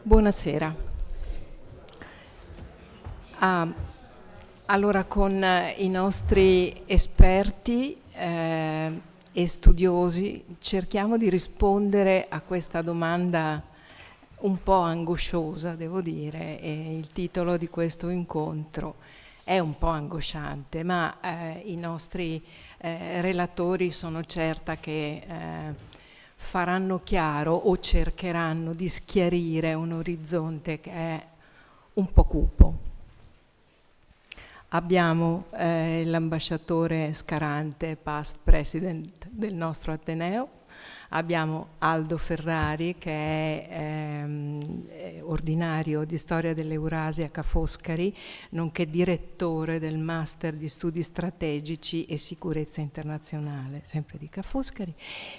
Buonasera. Allora, con i nostri esperti e studiosi cerchiamo di rispondere a questa domanda un po' angosciosa, devo dire, e il titolo di questo incontro è un po' angosciante, ma i nostri relatori sono certa che faranno chiaro o cercheranno di schiarire un orizzonte che è un po' cupo. Abbiamo l'ambasciatore Scarante, past president del nostro Ateneo, abbiamo Aldo Ferrari che è ordinario di storia dell'Eurasia Ca' Foscari, nonché direttore del Master di Studi Strategici e Sicurezza Internazionale, sempre di Ca' Foscari,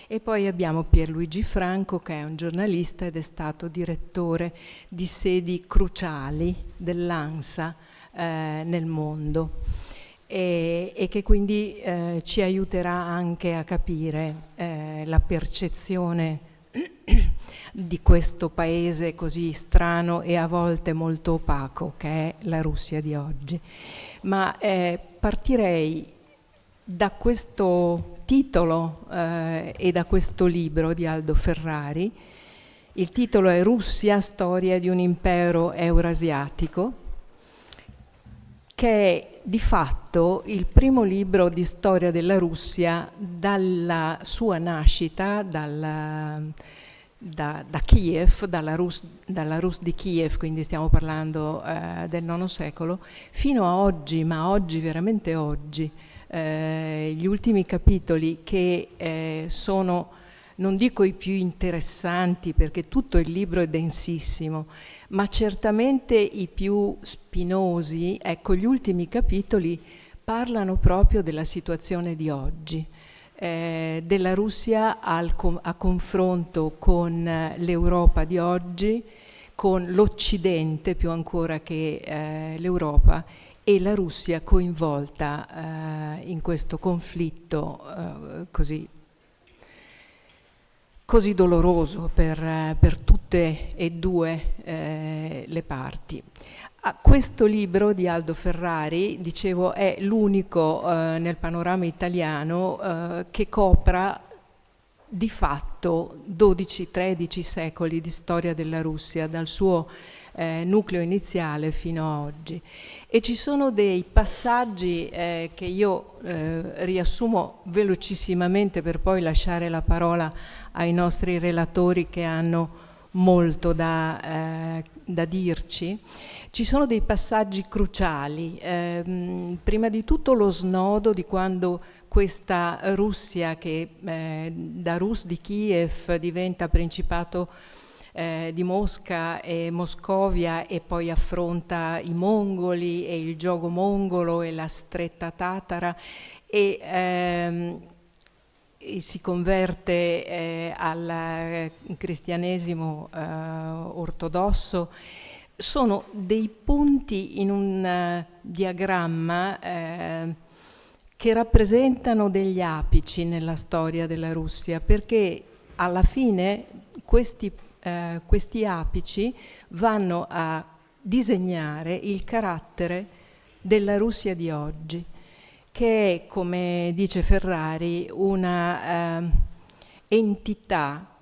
e poi abbiamo Pierluigi Franco che è un giornalista ed è stato direttore di sedi cruciali dell'ANSA nel mondo e che quindi ci aiuterà anche a capire la percezione di questo paese così strano e a volte molto opaco che è la Russia di oggi. Ma partirei da questo titolo e da questo libro di Aldo Ferrari. Il titolo è Russia, storia di un impero eurasiatico, che è di fatto il primo libro di storia della Russia dalla sua nascita, da Kiev, dalla Rus di Kiev, quindi stiamo parlando del IX secolo, fino a oggi, ma oggi, veramente oggi. Gli ultimi capitoli che sono, non dico i più interessanti perché tutto il libro è densissimo, ma certamente i più spinosi, ecco, gli ultimi capitoli parlano proprio della situazione di oggi, della Russia a confronto con l'Europa di oggi, con l'Occidente più ancora che l'Europa, e la Russia coinvolta in questo conflitto così doloroso per tutte e due le parti. Questo libro di Aldo Ferrari, dicevo, è l'unico nel panorama italiano che copra di fatto 12-13 secoli di storia della Russia, dal suo nucleo iniziale fino a oggi. E ci sono dei passaggi che io riassumo velocissimamente per poi lasciare la parola ai nostri relatori che hanno molto da dirci. Ci sono dei passaggi cruciali, prima di tutto lo snodo di quando questa Russia che da Rus di Kiev diventa Principato di Mosca e Moscovia e poi affronta i mongoli e il giogo mongolo e la stretta tatara e si converte al cristianesimo ortodosso. Sono dei punti in un diagramma che rappresentano degli apici nella storia della Russia, perché alla fine questi apici vanno a disegnare il carattere della Russia di oggi, che è, come dice Ferrari, una entità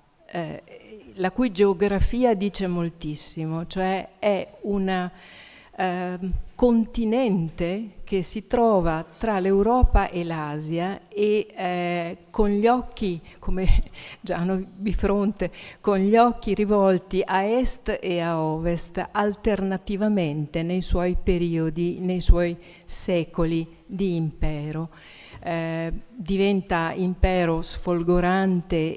la cui geografia dice moltissimo, cioè è un continente che si trova tra l'Europa e l'Asia e con gli occhi, come già hanno bifronte, con gli occhi rivolti a est e a ovest alternativamente nei suoi periodi, nei suoi secoli di impero. Diventa impero sfolgorante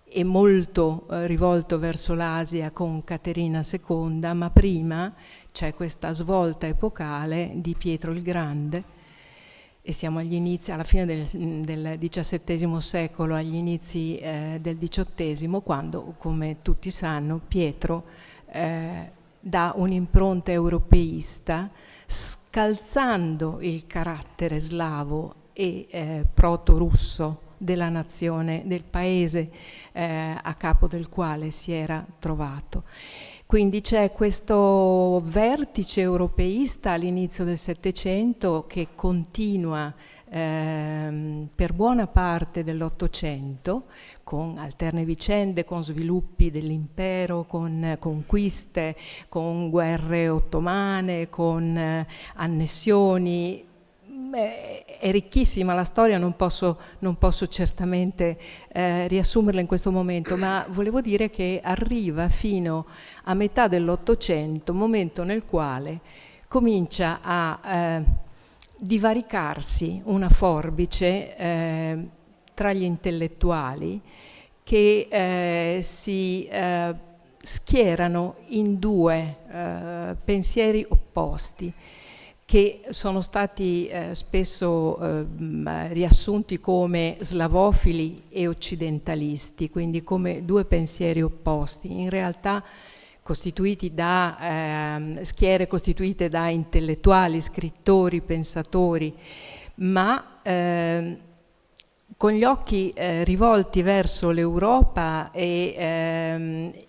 e molto rivolto verso l'Asia con Caterina II, ma prima c'è questa svolta epocale di Pietro il Grande e siamo agli inizi, alla fine del XVII secolo, agli inizi del XVIII, quando, come tutti sanno, Pietro dà un'impronta europeista, scalzando il carattere slavo e proto-russo della nazione, del paese a capo del quale si era trovato. Quindi c'è questo vertice europeista all'inizio del Settecento che continua per buona parte dell'Ottocento, con alterne vicende, con sviluppi dell'impero, con conquiste, con guerre ottomane, con annessioni. È ricchissima la storia, non posso certamente riassumerla in questo momento, ma volevo dire che arriva fino a metà dell'Ottocento, momento nel quale comincia a divaricarsi una forbice tra gli intellettuali che si schierano in due pensieri opposti, che sono stati spesso riassunti come slavofili e occidentalisti, quindi come due pensieri opposti, in realtà costituiti da schiere costituite da intellettuali, scrittori, pensatori, ma con gli occhi rivolti verso l'Europa e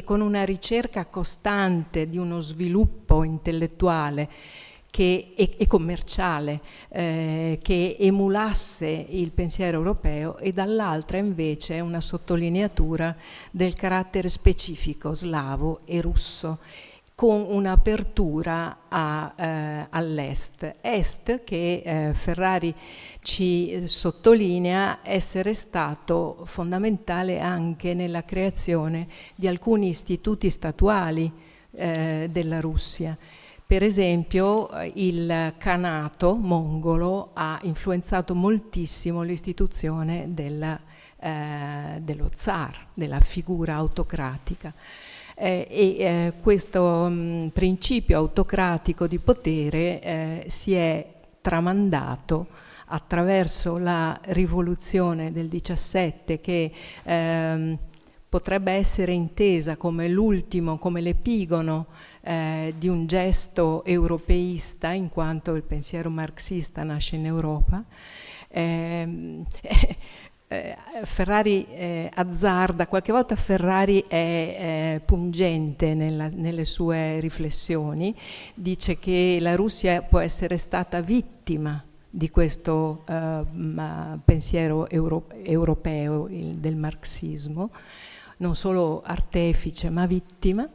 con una ricerca costante di uno sviluppo intellettuale e commerciale che emulasse il pensiero europeo, e dall'altra invece una sottolineatura del carattere specifico slavo e russo, con un'apertura all'est. Est che Ferrari ci sottolinea essere stato fondamentale anche nella creazione di alcuni istituti statuali della Russia. Per esempio il Khanato mongolo ha influenzato moltissimo l'istituzione dello zar, della figura autocratica. Questo principio autocratico di potere si è tramandato attraverso la rivoluzione del 17, che potrebbe essere intesa come l'ultimo, come l'epigono di un gesto europeista, in quanto il pensiero marxista nasce in Europa. Ferrari azzarda, qualche volta Ferrari è pungente nelle sue riflessioni, dice che la Russia può essere stata vittima di questo pensiero europeo del marxismo, non solo artefice ma vittima.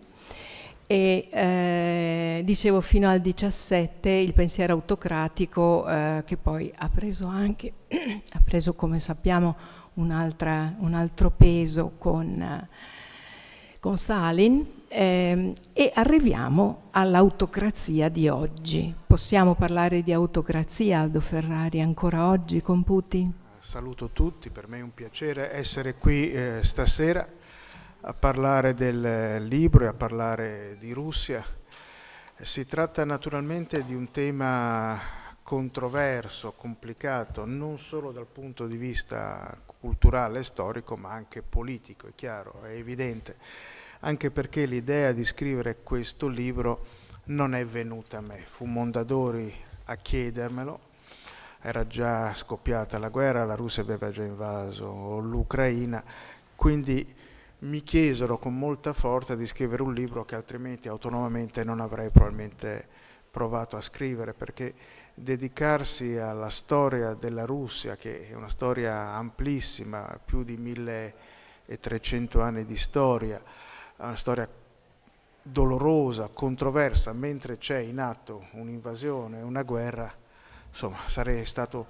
E dicevo, fino al 17 il pensiero autocratico che poi ha preso anche come sappiamo un altro peso con Stalin, e arriviamo all'autocrazia di oggi. Possiamo parlare di autocrazia, Aldo Ferrari, ancora oggi con Putin? Saluto tutti, per me è un piacere essere qui stasera a parlare del libro e a parlare di Russia. Si tratta naturalmente di un tema controverso, complicato, non solo dal punto di vista culturale e storico, ma anche politico, è chiaro, è evidente, anche perché l'idea di scrivere questo libro non è venuta a me, fu Mondadori a chiedermelo. Era già scoppiata la guerra, la Russia aveva già invaso l'Ucraina, quindi mi chiesero con molta forza di scrivere un libro che altrimenti autonomamente non avrei probabilmente provato a scrivere, perché dedicarsi alla storia della Russia, che è una storia amplissima, più di 1300 anni di storia, una storia dolorosa, controversa, mentre c'è in atto un'invasione, una guerra, insomma sarei stato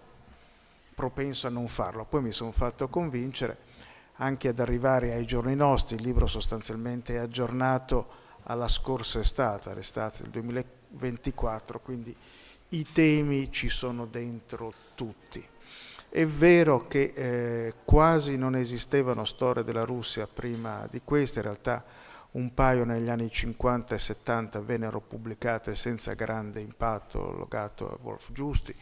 propenso a non farlo. Poi mi sono fatto convincere anche ad arrivare ai giorni nostri. Il libro sostanzialmente è aggiornato alla scorsa estate, l'estate del 2024, quindi i temi ci sono dentro tutti. È vero che quasi non esistevano storie della Russia prima di queste, in realtà un paio negli anni 50 e 70 vennero pubblicate senza grande impatto, legato a Wolf Giusti.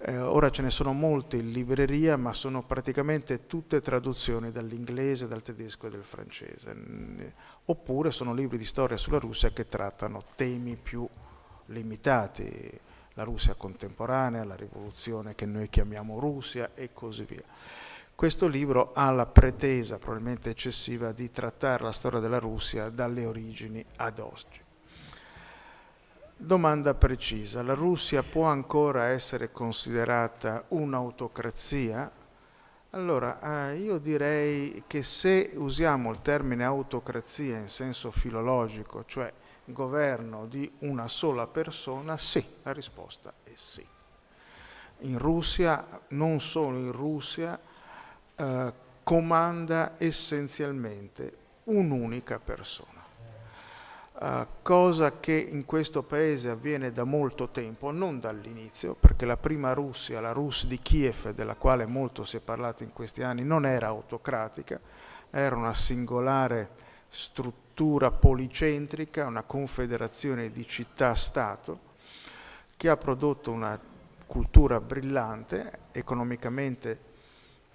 Ora ce ne sono molte in libreria, ma sono praticamente tutte traduzioni dall'inglese, dal tedesco e dal francese. Oppure sono libri di storia sulla Russia che trattano temi più limitati, la Russia contemporanea, la rivoluzione che noi chiamiamo Russia e così via. Questo libro ha la pretesa, probabilmente eccessiva, di trattare la storia della Russia dalle origini ad oggi. Domanda precisa: la Russia può ancora essere considerata un'autocrazia? Allora, io direi che se usiamo il termine autocrazia in senso filologico, cioè governo di una sola persona, sì, la risposta è sì. In Russia, non solo in Russia, comanda essenzialmente un'unica persona. Cosa che in questo paese avviene da molto tempo, non dall'inizio, perché la prima Russia, la Rus di Kiev, della quale molto si è parlato in questi anni, non era autocratica, era una singolare struttura policentrica, una confederazione di città-stato, che ha prodotto una cultura brillante, economicamente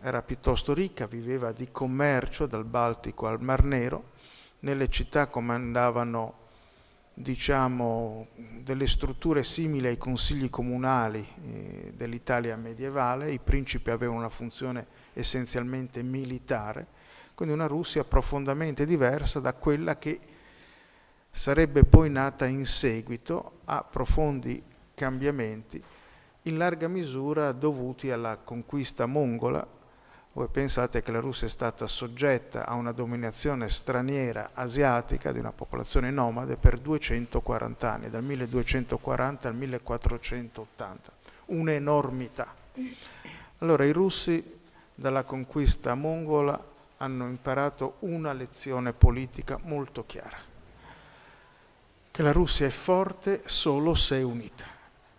era piuttosto ricca, viveva di commercio dal Baltico al Mar Nero. Nelle città comandavano, diciamo, delle strutture simili ai consigli comunali dell'Italia medievale. I principi avevano una funzione essenzialmente militare, quindi una Russia profondamente diversa da quella che sarebbe poi nata in seguito a profondi cambiamenti, in larga misura dovuti alla conquista mongola. Voi pensate che la Russia è stata soggetta a una dominazione straniera asiatica di una popolazione nomade per 240 anni, dal 1240 al 1480, un'enormità. Allora i russi dalla conquista mongola hanno imparato una lezione politica molto chiara, che la Russia è forte solo se è unita,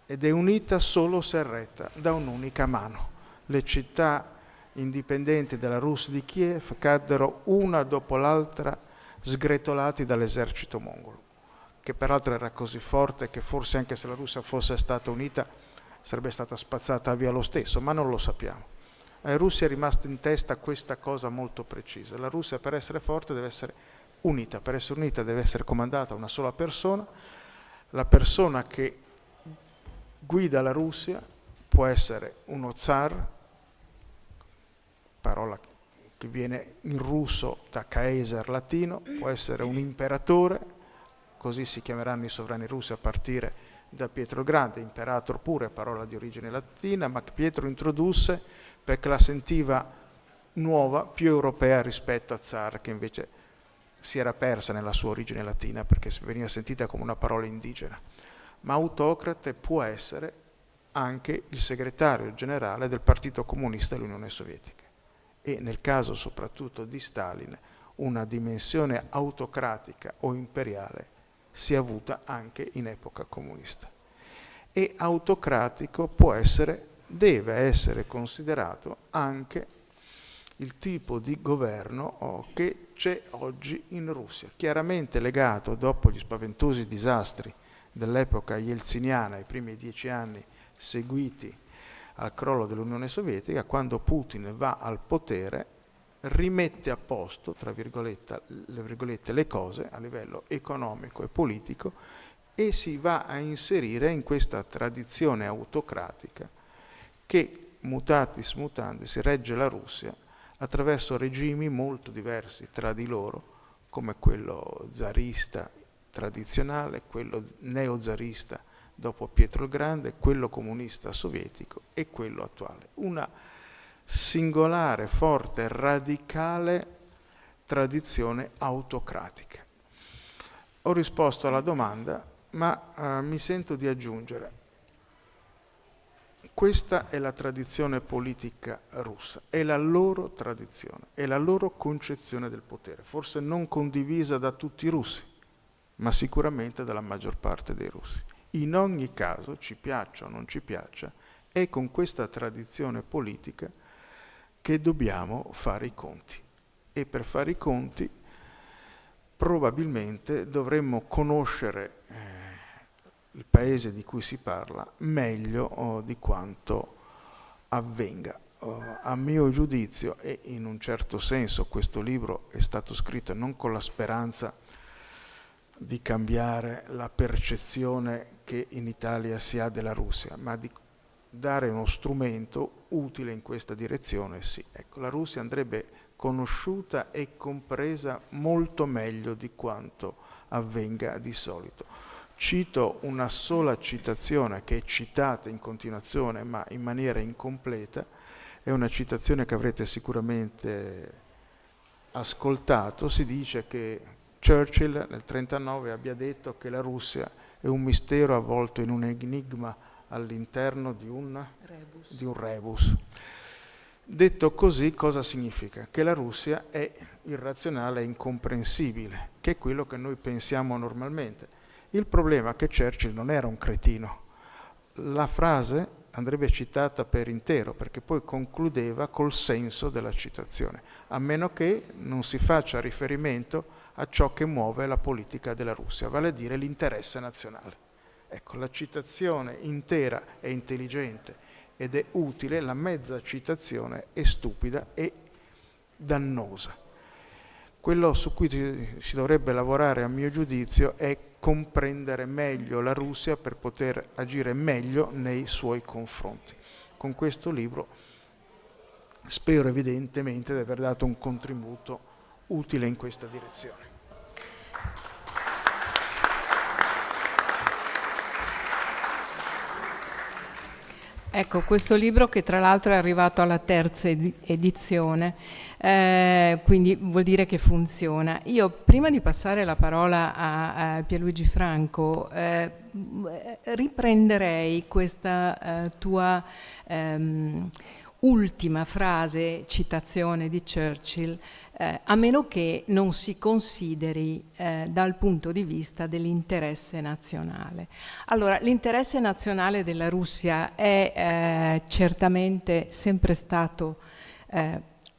ed è unita solo se è retta da un'unica mano. Le città indipendenti della Rus di Kiev caddero una dopo l'altra sgretolati dall'esercito mongolo, che peraltro era così forte che forse anche se la Russia fosse stata unita sarebbe stata spazzata via lo stesso, ma non lo sappiamo. Ai russi è rimasta in testa questa cosa molto precisa: la Russia, per essere forte, deve essere unita, per essere unita deve essere comandata da una sola persona. La persona che guida la Russia può essere uno zar, parola che viene in russo da Kaiser latino, può essere un imperatore, così si chiameranno i sovrani russi a partire da Pietro il Grande, imperator pure, parola di origine latina, ma che Pietro introdusse perché la sentiva nuova, più europea rispetto a zar, che invece si era persa nella sua origine latina perché veniva sentita come una parola indigena. Ma autocrate può essere anche il segretario generale del Partito Comunista dell'Unione Sovietica, e nel caso soprattutto di Stalin una dimensione autocratica o imperiale si è avuta anche in epoca comunista. E autocratico può essere, deve essere considerato anche il tipo di governo che c'è oggi in Russia, chiaramente legato, dopo gli spaventosi disastri dell'epoca yeltsiniana, i primi 10 anni seguiti al crollo dell'Unione Sovietica. Quando Putin va al potere rimette a posto, tra virgolette, le cose a livello economico e politico, e si va a inserire in questa tradizione autocratica che, mutatis mutandis, regge la Russia attraverso regimi molto diversi tra di loro, come quello zarista tradizionale, quello neozarista dopo Pietro il Grande, quello comunista sovietico e quello attuale. Una singolare, forte, radicale tradizione autocratica. Ho risposto alla domanda, ma mi sento di aggiungere: questa è la tradizione politica russa, è la loro tradizione, è la loro concezione del potere, forse non condivisa da tutti i russi, ma sicuramente dalla maggior parte dei russi. In ogni caso, ci piaccia o non ci piaccia, è con questa tradizione politica che dobbiamo fare i conti. E per fare i conti probabilmente dovremmo conoscere il paese di cui si parla meglio di quanto avvenga. A mio giudizio, e in un certo senso questo libro è stato scritto non con la speranza di cambiare la percezione che in Italia si ha della Russia, ma di dare uno strumento utile in questa direzione, sì. Ecco, la Russia andrebbe conosciuta e compresa molto meglio di quanto avvenga di solito. Cito una sola citazione che è citata in continuazione ma in maniera incompleta, è una citazione che avrete sicuramente ascoltato. Si dice che Churchill nel 1939 abbia detto che la Russia è un mistero avvolto in un enigma all'interno di un rebus. Detto così, cosa significa? Che la Russia è irrazionale e incomprensibile, che è quello che noi pensiamo normalmente. Il problema è che Churchill non era un cretino. La frase andrebbe citata per intero, perché poi concludeva col senso della citazione, a meno che non si faccia riferimento a ciò che muove la politica della Russia, vale a dire l'interesse nazionale. Ecco, la citazione intera è intelligente ed è utile, la mezza citazione è stupida e dannosa. Quello su cui si dovrebbe lavorare, a mio giudizio, è comprendere meglio la Russia per poter agire meglio nei suoi confronti. Con questo libro spero evidentemente di aver dato un contributo utile in questa direzione. Ecco, questo libro che tra l'altro è arrivato alla terza edizione, quindi vuol dire che funziona. Io prima di passare la parola a Pierluigi Franco, riprenderei questa tua ultima frase, citazione di Churchill, a meno che non si consideri dal punto di vista dell'interesse nazionale. Allora, l'interesse nazionale della Russia è certamente sempre stato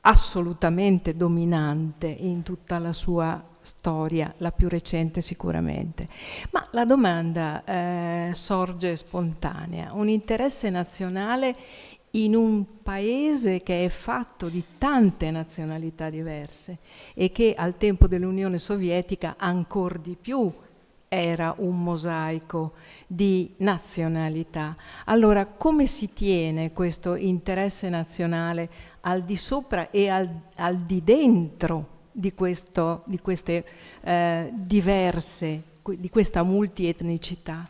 assolutamente dominante in tutta la sua storia, la più recente sicuramente. Ma la domanda sorge spontanea: un interesse nazionale in un paese che è fatto di tante nazionalità diverse e che al tempo dell'Unione Sovietica ancor di più era un mosaico di nazionalità. Allora, come si tiene questo interesse nazionale al di sopra e al di dentro di queste diverse, di questa multietnicità?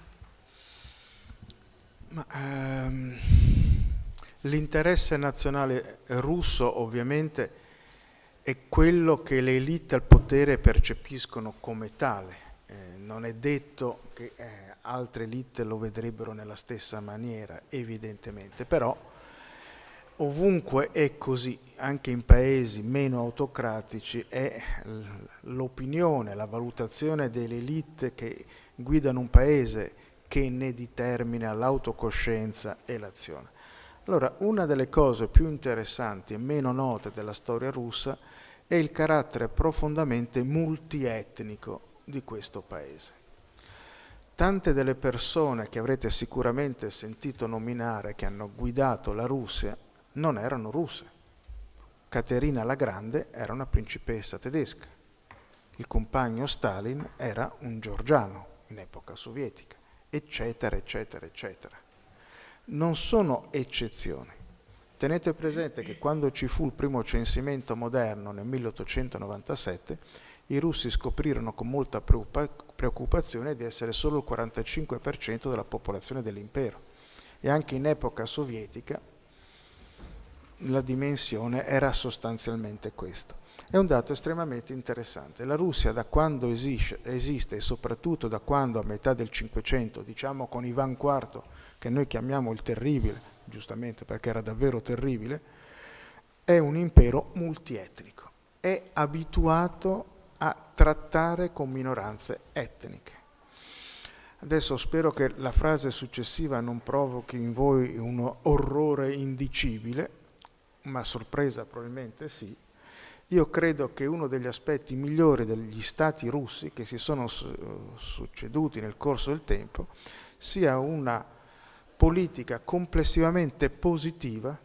L'interesse nazionale russo ovviamente è quello che le elite al potere percepiscono come tale. Non è detto che altre elite lo vedrebbero nella stessa maniera, evidentemente, però ovunque è così, anche in paesi meno autocratici, è l'opinione, la valutazione delle elite che guidano un paese che ne determina l'autocoscienza e l'azione. Allora, una delle cose più interessanti e meno note della storia russa è il carattere profondamente multietnico di questo paese. Tante delle persone che avrete sicuramente sentito nominare, che hanno guidato la Russia, non erano russe. Caterina la Grande era una principessa tedesca. Il compagno Stalin era un georgiano in epoca sovietica, eccetera, eccetera, eccetera. Non sono eccezioni. Tenete presente che quando ci fu il primo censimento moderno nel 1897, i russi scoprirono con molta preoccupazione di essere solo il 45% della popolazione dell'impero, e anche in epoca sovietica la dimensione era sostanzialmente questo. È un dato estremamente interessante. La Russia, da quando esiste e soprattutto da quando a metà del Cinquecento, diciamo con Ivan IV, che noi chiamiamo il terribile, giustamente perché era davvero terribile, è un impero multietnico, è abituato a trattare con minoranze etniche. Adesso spero che la frase successiva non provochi in voi un orrore indicibile, ma sorpresa probabilmente sì. Io credo che uno degli aspetti migliori degli stati russi che si sono succeduti nel corso del tempo sia una politica complessivamente positiva,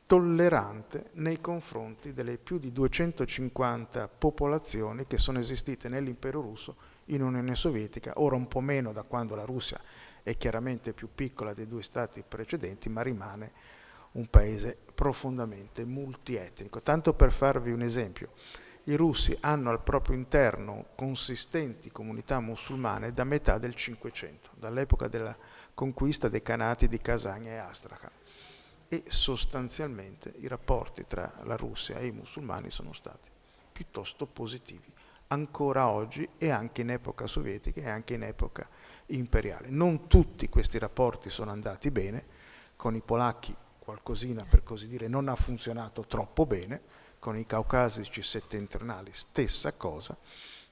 tollerante nei confronti delle più di 250 popolazioni che sono esistite nell'impero russo in Unione Sovietica, ora un po' meno da quando la Russia è chiaramente più piccola dei due stati precedenti, ma rimane un paese profondamente multietnico. Tanto per farvi un esempio, i russi hanno al proprio interno consistenti comunità musulmane da metà del Cinquecento, dall'epoca della conquista dei Khanati di Kazan e Astrakhan, e sostanzialmente i rapporti tra la Russia e i musulmani sono stati piuttosto positivi, ancora oggi e anche in epoca sovietica e anche in epoca imperiale. Non tutti questi rapporti sono andati bene, con i polacchi qualcosina, per così dire, non ha funzionato troppo bene, con i caucasici settentrionali stessa cosa.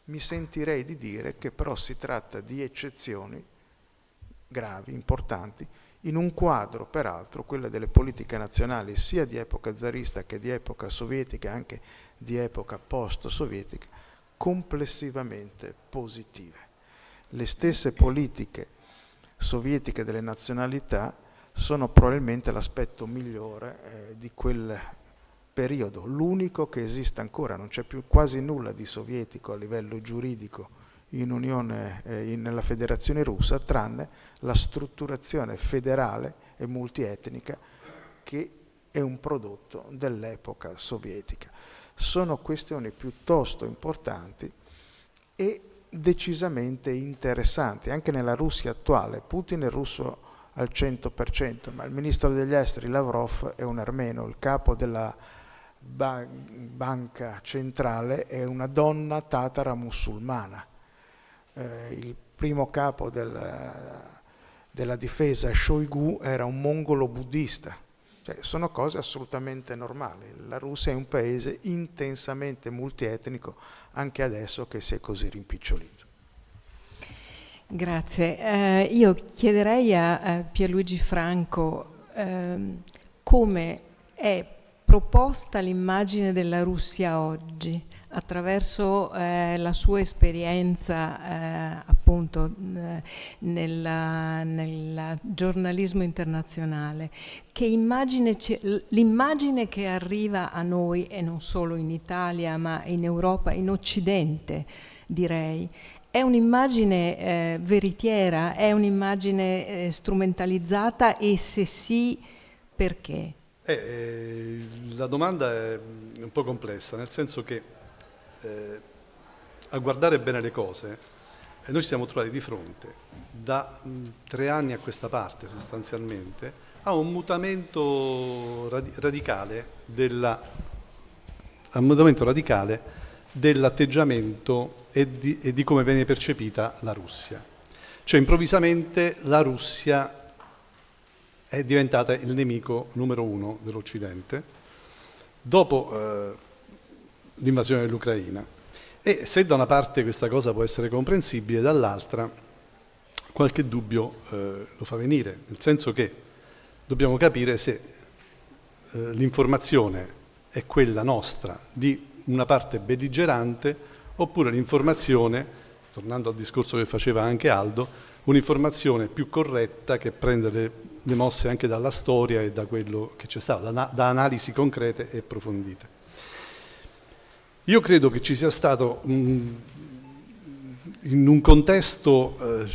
Mi sentirei di dire che però si tratta di eccezioni gravi, importanti, in un quadro, peraltro, quello delle politiche nazionali sia di epoca zarista che di epoca sovietica, anche di epoca post-sovietica, complessivamente positive. Le stesse politiche sovietiche delle nazionalità sono probabilmente l'aspetto migliore di quel periodo, l'unico che esiste ancora. Non c'è più quasi nulla di sovietico a livello giuridico nella Federazione Russa, tranne la strutturazione federale e multietnica che è un prodotto dell'epoca sovietica. Sono questioni piuttosto importanti e decisamente interessanti. Anche nella Russia attuale, Putin è russo al 100%, ma il ministro degli esteri Lavrov è un armeno, il capo della banca centrale è una donna tatara musulmana, il primo capo della difesa Shoigu era un mongolo buddista. Cioè, sono cose assolutamente normali. La Russia è un paese intensamente multietnico anche adesso che si è così rimpicciolito. Grazie. Io chiederei a Pierluigi Franco come è proposta l'immagine della Russia oggi attraverso la sua esperienza appunto nel giornalismo internazionale. Che immagine l'immagine che arriva a noi, e non solo in Italia ma in Europa, in Occidente direi, è un'immagine veritiera, è un'immagine strumentalizzata, e se sì, perché? La domanda è un po' complessa, nel senso che a guardare bene le cose, noi ci siamo trovati di fronte da 3 anni a questa parte sostanzialmente a un mutamento radicale dell'atteggiamento e di come viene percepita la Russia. Cioè improvvisamente la Russia è diventata il nemico numero 1 dell'Occidente dopo l'invasione dell'Ucraina. E se da una parte questa cosa può essere comprensibile, dall'altra qualche dubbio lo fa venire, nel senso che dobbiamo capire se l'informazione è quella nostra di una parte belligerante, oppure l'informazione, tornando al discorso che faceva anche Aldo, un'informazione più corretta che prende le mosse anche dalla storia e da quello che c'è stato, da analisi concrete e approfondite. Io credo che ci sia stato, in un contesto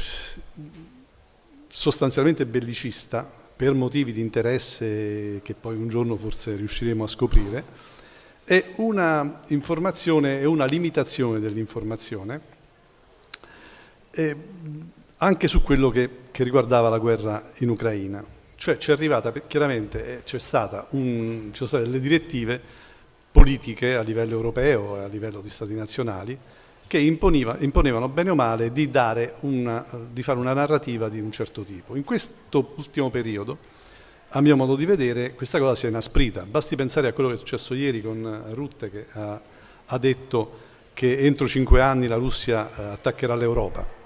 sostanzialmente bellicista, per motivi di interesse che poi un giorno forse riusciremo a scoprire, è una informazione e una limitazione dell'informazione, anche su quello che riguardava la guerra in Ucraina. Cioè c'è arrivata chiaramente, ci sono state delle direttive politiche a livello europeo e a livello di stati nazionali che imponevano bene o male di fare una narrativa di un certo tipo. In questo ultimo periodo, a mio modo di vedere, questa cosa si è inasprita. Basti pensare a quello che è successo ieri con Rutte, che ha detto che entro 5 anni la Russia attaccherà l'Europa.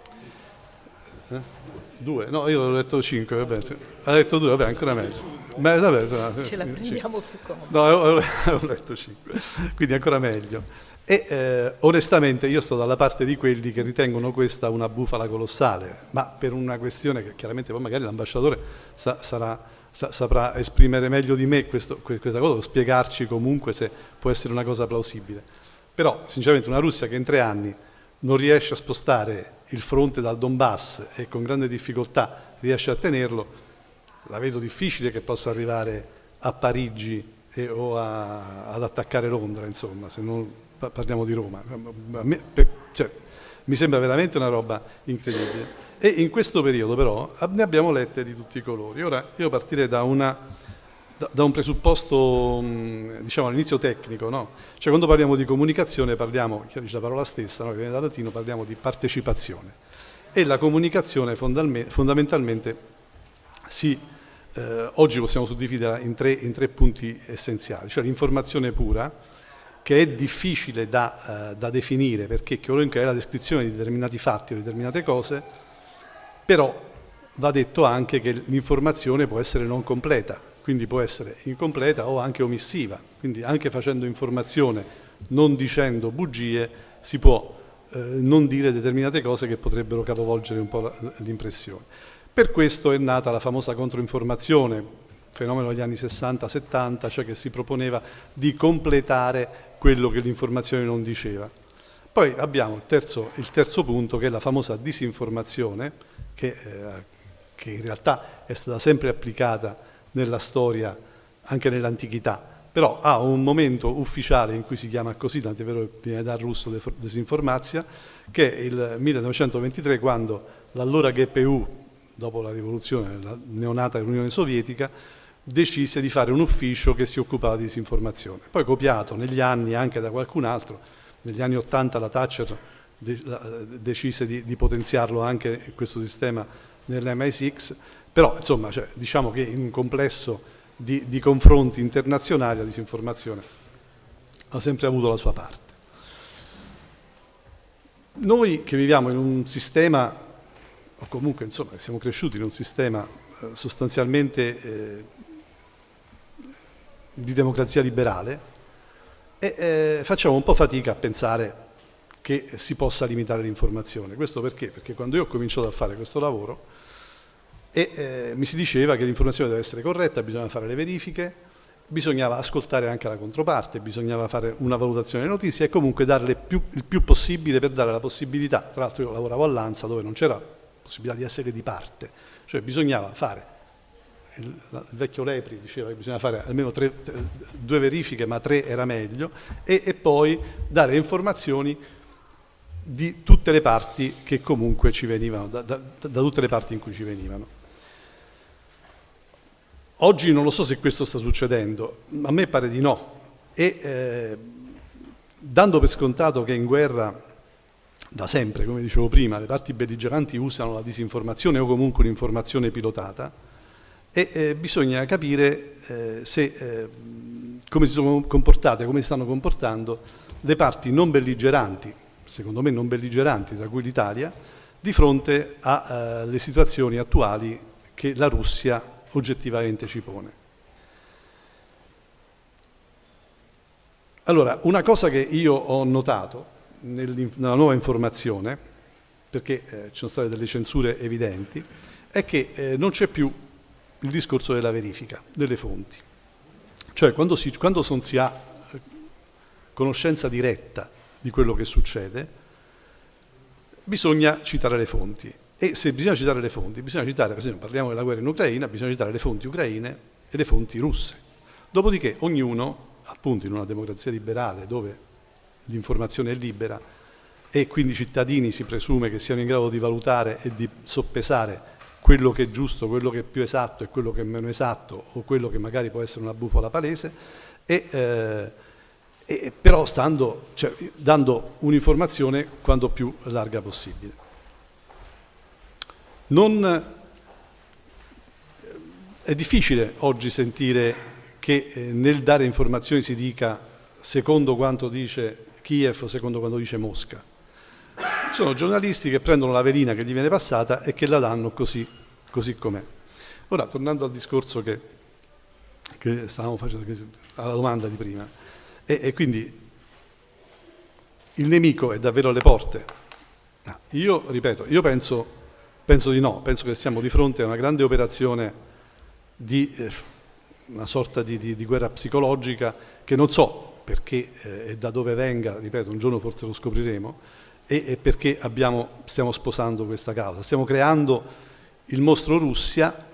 2? No, io l'ho detto 5, vabbè. Ha detto 2, vabbè, ancora meglio. Beh, vabbè, ce la prendiamo più comodo. No, ho letto 5, quindi ancora meglio. E onestamente io sto dalla parte di quelli che ritengono questa una bufala colossale, ma per una questione che chiaramente poi magari l'ambasciatore saprà esprimere meglio di me questa cosa, o spiegarci comunque se può essere una cosa plausibile. Però sinceramente una Russia che in 3 anni non riesce a spostare il fronte dal Donbass e con grande difficoltà riesce a tenerlo, la vedo difficile che possa arrivare a Parigi o ad attaccare Londra, insomma, se non parliamo di Roma. Mi sembra veramente una roba incredibile. E in questo periodo però ne abbiamo lette di tutti i colori. Ora io partirei da un presupposto, diciamo all'inizio tecnico, no? Cioè quando parliamo di comunicazione parliamo, che dice la parola stessa, no? Che viene dal latino, parliamo di partecipazione. E la comunicazione fondamentalmente oggi possiamo suddividerla in tre punti essenziali, cioè l'informazione pura, che è difficile da definire, perché chiunque è la descrizione di determinati fatti o di determinate cose, però va detto anche che l'informazione può essere non completa, quindi può essere incompleta o anche omissiva, quindi anche facendo informazione, non dicendo bugie, si può non dire determinate cose che potrebbero capovolgere un po' l'impressione. Per questo è nata la famosa controinformazione, fenomeno degli anni 60-70, cioè che si proponeva di completare quello che l'informazione non diceva. Poi abbiamo il terzo punto, che è la famosa disinformazione, che in realtà è stata sempre applicata nella storia, anche nell'antichità, però ha un momento ufficiale in cui si chiama così, tant'è vero che viene dal russo desinformazia, che è il 1923, quando l'allora GPU, dopo la rivoluzione neonata dell'Unione Sovietica, decise di fare un ufficio che si occupava di disinformazione. Poi copiato negli anni anche da qualcun altro, negli anni 80 la Thatcher decise di potenziarlo anche questo sistema nell'MI6, però insomma diciamo che in un complesso di confronti internazionali la disinformazione ha sempre avuto la sua parte. Noi che viviamo in un sistema, o comunque insomma che siamo cresciuti in un sistema sostanzialmente di democrazia liberale, facciamo un po' fatica a pensare che si possa limitare l'informazione. Questo perché? Perché quando io ho cominciato a fare questo lavoro mi si diceva che l'informazione deve essere corretta, bisogna fare le verifiche, bisognava ascoltare anche la controparte, bisognava fare una valutazione delle notizie e comunque darle il più possibile, per dare la possibilità. Tra l'altro io lavoravo all'ANSA, dove non c'era possibilità di essere di parte, cioè bisognava fare, il vecchio Lepri diceva che bisogna fare almeno 2 verifiche, ma 3 era meglio, e poi dare informazioni di tutte le parti che comunque ci venivano, da tutte le parti in cui ci venivano. Oggi non lo so se questo sta succedendo, a me pare di no, e dando per scontato che in guerra da sempre, come dicevo prima, le parti belligeranti usano la disinformazione o comunque un'informazione pilotata, e bisogna capire come si sono comportate, come si stanno comportando le parti non belligeranti, secondo me non belligeranti, tra cui l'Italia, di fronte alle situazioni attuali che la Russia oggettivamente ci pone. Allora, una cosa che io ho notato nella nuova informazione, perché ci sono state delle censure evidenti, è che non c'è più il discorso della verifica delle fonti. Cioè quando si ha conoscenza diretta di quello che succede, bisogna citare le fonti. E se bisogna citare le fonti, bisogna citare, per esempio, parliamo della guerra in Ucraina, bisogna citare le fonti ucraine e le fonti russe. Dopodiché ognuno, appunto in una democrazia liberale dove l'informazione è libera e quindi i cittadini si presume che siano in grado di valutare e di soppesare quello che è giusto, quello che è più esatto e quello che è meno esatto, o quello che magari può essere una bufala palese, però dando un'informazione quanto più larga possibile. È difficile oggi sentire che nel dare informazioni si dica secondo quanto dice Kiev o secondo quanto dice Mosca. Ci sono giornalisti che prendono la velina che gli viene passata e che la danno così com'è. Ora, tornando al discorso che stavamo facendo, alla domanda di prima, e quindi il nemico è davvero alle porte? Io ripeto, io penso di no, penso che siamo di fronte a una grande operazione di una sorta di guerra psicologica che non so perché e da dove venga, ripeto, un giorno forse lo scopriremo, e perché stiamo sposando questa causa. Stiamo creando il mostro Russia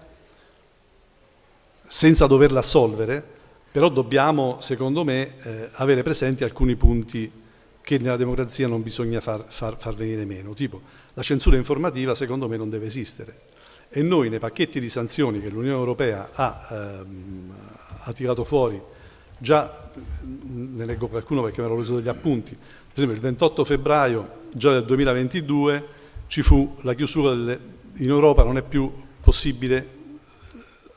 senza doverla assolvere, però dobbiamo, secondo me, avere presenti alcuni punti che nella democrazia non bisogna far venire meno, tipo la censura informativa secondo me non deve esistere, e noi nei pacchetti di sanzioni che l'Unione Europea ha tirato fuori, già ne leggo qualcuno perché me l'ho preso degli appunti, per esempio il 28 febbraio già del 2022 ci fu la chiusura in Europa, non è più possibile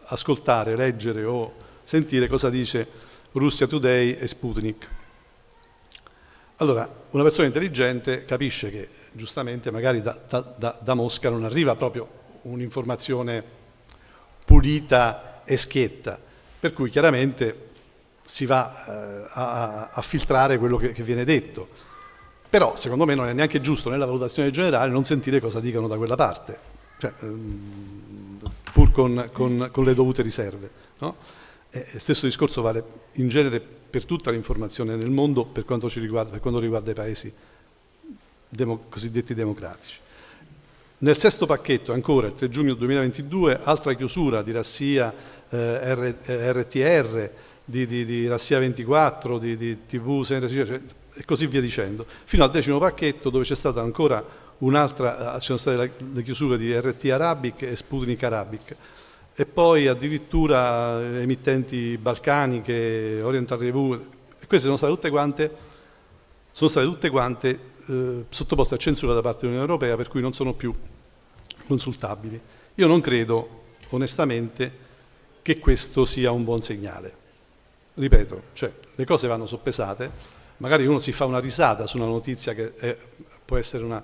ascoltare, leggere o sentire cosa dice Russia Today e Sputnik. Allora, una persona intelligente capisce che giustamente magari da Mosca non arriva proprio un'informazione pulita e schietta, per cui chiaramente si va a filtrare quello che viene detto. Però secondo me non è neanche giusto nella valutazione generale non sentire cosa dicono da quella parte, cioè, pur con le dovute riserve, no? Stesso discorso vale in genere per tutta l'informazione nel mondo per quanto riguarda i paesi cosiddetti democratici. Nel sesto pacchetto, ancora il 3 giugno 2022, altra chiusura di Rassia, RTR, di Rassia 24, di TV, e così via dicendo, fino al decimo pacchetto dove c'è stata ancora ci sono state le chiusure di RT Arabic e Sputnik Arabic, e poi addirittura emittenti balcaniche, Oriental Review, e queste sono state tutte quante sottoposte a censura da parte dell'Unione Europea, per cui non sono più consultabili. Io non credo, onestamente, che questo sia un buon segnale. Ripeto, cioè, le cose vanno soppesate, magari uno si fa una risata su una notizia che può essere una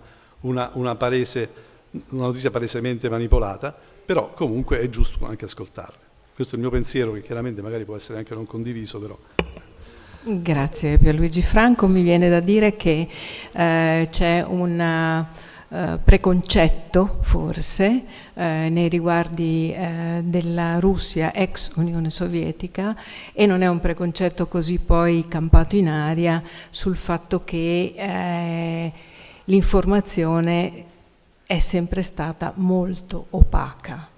notizia palesemente manipolata, però comunque è giusto anche ascoltarle. Questo è il mio pensiero, che chiaramente magari può essere anche non condiviso, però. Grazie Pierluigi Franco. Mi viene da dire che c'è un preconcetto forse nei riguardi della Russia ex Unione Sovietica, e non è un preconcetto così poi campato in aria, sul fatto che l'informazione è sempre stata molto opaca.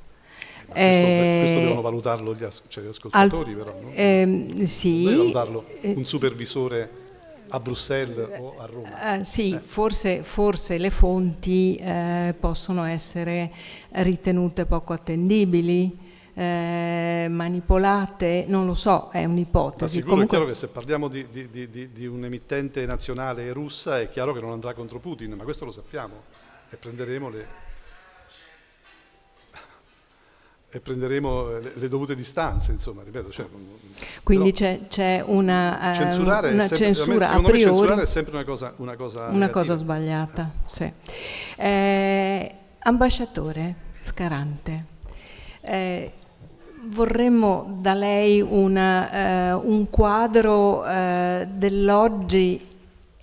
Questo devono valutarlo gli ascoltatori, però, no? Sì. Deve valutarlo un supervisore a Bruxelles o a Roma. Sì, forse le fonti possono essere ritenute poco attendibili, manipolate, non lo so, è un'ipotesi. Ma sicuro comunque è chiaro che se parliamo di un'emittente nazionale russa è chiaro che non andrà contro Putin, ma questo lo sappiamo, e prenderemo le dovute distanze, insomma, ripeto. Cioè, quindi c'è una censura a priori. Secondo me censurare è sempre una cosa sbagliata. Sì. Ambasciatore Scarante, vorremmo da lei un quadro dell'oggi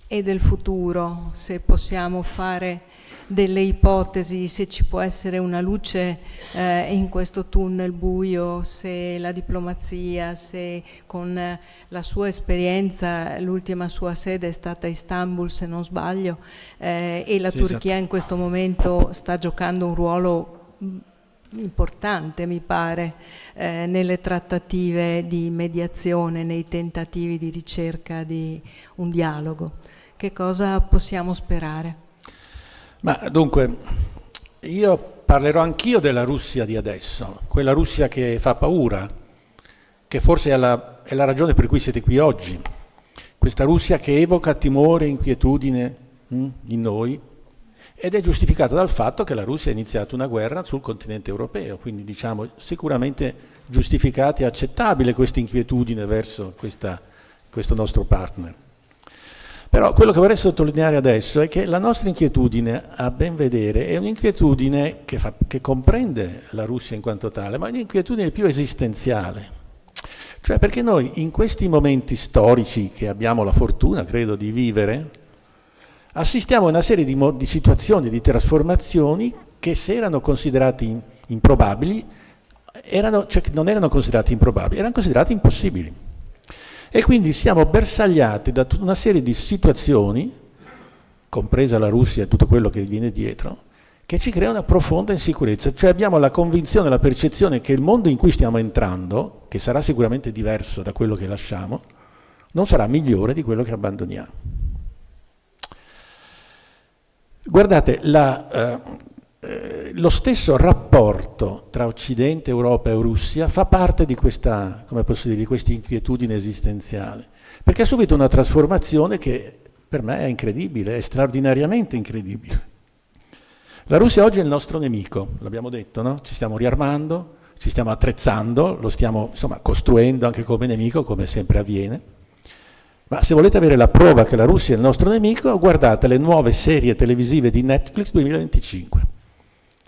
e del futuro, se possiamo fare delle ipotesi, se ci può essere una luce in questo tunnel buio, se la diplomazia, se con la sua esperienza, l'ultima sua sede è stata a Istanbul se non sbaglio, e la Turchia in questo momento sta giocando un ruolo importante, mi pare, nelle trattative di mediazione, nei tentativi di ricerca di un dialogo. Che cosa possiamo sperare? Ma dunque, io parlerò anch'io della Russia di adesso, quella Russia che fa paura, che forse è la ragione per cui siete qui oggi. Questa Russia che evoca timore e inquietudine in noi, ed è giustificata dal fatto che la Russia ha iniziato una guerra sul continente europeo, quindi diciamo sicuramente giustificata e accettabile questa inquietudine verso questo nostro partner. Però quello che vorrei sottolineare adesso è che la nostra inquietudine, a ben vedere, è un'inquietudine che comprende la Russia in quanto tale, ma è un'inquietudine più esistenziale. Cioè perché noi in questi momenti storici che abbiamo la fortuna, credo, di vivere, assistiamo a una serie di situazioni, di trasformazioni che se erano considerati improbabili, non erano considerati improbabili, erano considerati impossibili. E quindi siamo bersagliati da tutta una serie di situazioni compresa la Russia e tutto quello che viene dietro, che ci crea una profonda insicurezza. Cioè abbiamo la convinzione, la percezione che il mondo in cui stiamo entrando, che sarà sicuramente diverso da quello che lasciamo, non sarà migliore di quello che abbandoniamo. Guardate, lo stesso rapporto tra Occidente, Europa e Russia fa parte di questa, come posso dire, di questa inquietudine esistenziale, perché ha subito una trasformazione che per me è incredibile, è straordinariamente incredibile. La Russia oggi è il nostro nemico, l'abbiamo detto, no? Ci stiamo riarmando, ci stiamo attrezzando, lo stiamo insomma costruendo anche come nemico, come sempre avviene. Ma se volete avere la prova che la Russia è il nostro nemico, guardate le nuove serie televisive di Netflix 2025.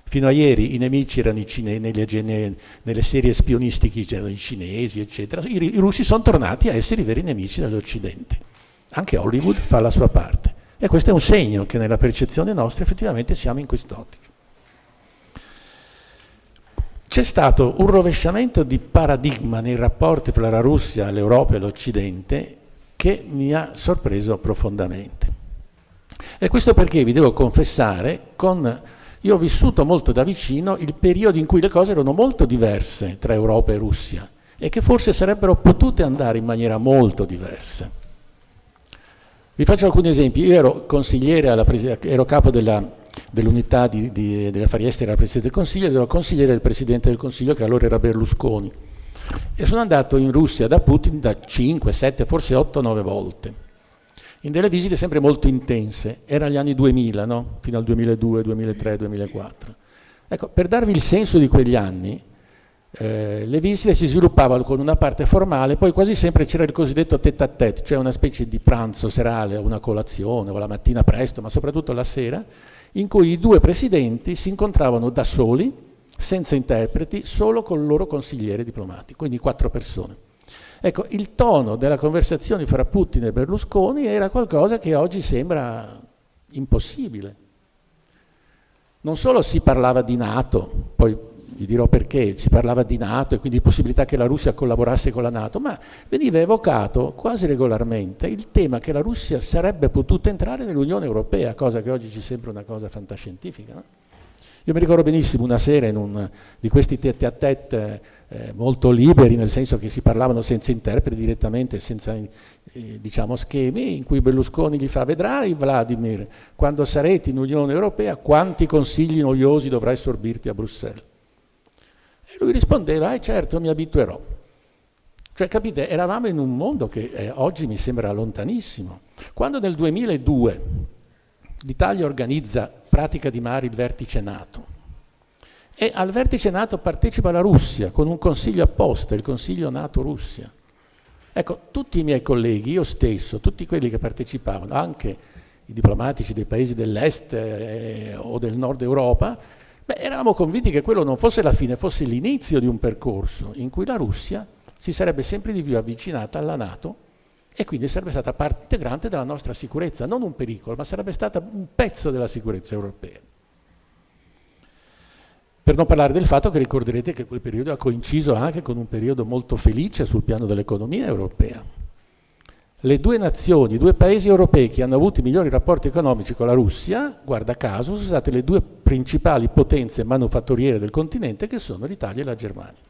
Fino a ieri i nemici erano i cinesi, nelle serie spionistiche c'erano i cinesi, eccetera. I russi sono tornati a essere i veri nemici dell'Occidente. Anche Hollywood fa la sua parte. E questo è un segno che nella percezione nostra effettivamente siamo in quest'ottica. C'è stato un rovesciamento di paradigma nei rapporti tra la Russia, l'Europa e l'Occidente che mi ha sorpreso profondamente. E questo perché, vi devo confessare, io ho vissuto molto da vicino il periodo in cui le cose erano molto diverse tra Europa e Russia e che forse sarebbero potute andare in maniera molto diversa. Vi faccio alcuni esempi. Io ero consigliere, ero capo dell'unità degli affari esteri alla Presidenza del Consiglio, ero consigliere del Presidente del Consiglio che allora era Berlusconi. E sono andato in Russia da Putin da 5, 7, forse 8, 9 volte. In delle visite sempre molto intense. Erano gli anni 2000, no? Fino al 2002, 2003, 2004. Ecco, per darvi il senso di quegli anni, le visite si sviluppavano con una parte formale, poi quasi sempre c'era il cosiddetto tête-à-tête, cioè una specie di pranzo serale, una colazione, o la mattina presto, ma soprattutto la sera, in cui i due presidenti si incontravano da soli, senza interpreti, solo con il loro consigliere diplomatico, quindi 4 persone. Ecco, il tono della conversazione fra Putin e Berlusconi era qualcosa che oggi sembra impossibile. Non solo si parlava di NATO, poi vi dirò perché, si parlava di NATO e quindi possibilità che la Russia collaborasse con la NATO, ma veniva evocato quasi regolarmente il tema che la Russia sarebbe potuta entrare nell'Unione Europea, cosa che oggi ci sembra una cosa fantascientifica, no? Io mi ricordo benissimo una sera in di questi tête-à-tête molto liberi, nel senso che si parlavano senza interpreti direttamente, senza diciamo schemi, in cui Berlusconi gli fa: vedrai Vladimir, quando sarete in Unione Europea, quanti consigli noiosi dovrai sorbirti a Bruxelles. E lui rispondeva: certo, mi abituerò. Cioè, capite, eravamo in un mondo che oggi mi sembra lontanissimo. Quando nel 2002 l'Italia organizza Pratica di Mare, il vertice NATO, e al vertice NATO partecipa la Russia con un consiglio apposta, il Consiglio NATO-Russia. Ecco, tutti i miei colleghi, io stesso, tutti quelli che partecipavano, anche i diplomatici dei paesi dell'Est o del Nord Europa, eravamo convinti che quello non fosse la fine, fosse l'inizio di un percorso in cui la Russia si sarebbe sempre di più avvicinata alla NATO e quindi sarebbe stata parte integrante della nostra sicurezza, non un pericolo, ma sarebbe stata un pezzo della sicurezza europea. Per non parlare del fatto che ricorderete che quel periodo ha coinciso anche con un periodo molto felice sul piano dell'economia europea. Le due nazioni, i due paesi europei che hanno avuto i migliori rapporti economici con la Russia, guarda caso, sono state le due principali potenze manufatturiere del continente, che sono l'Italia e la Germania.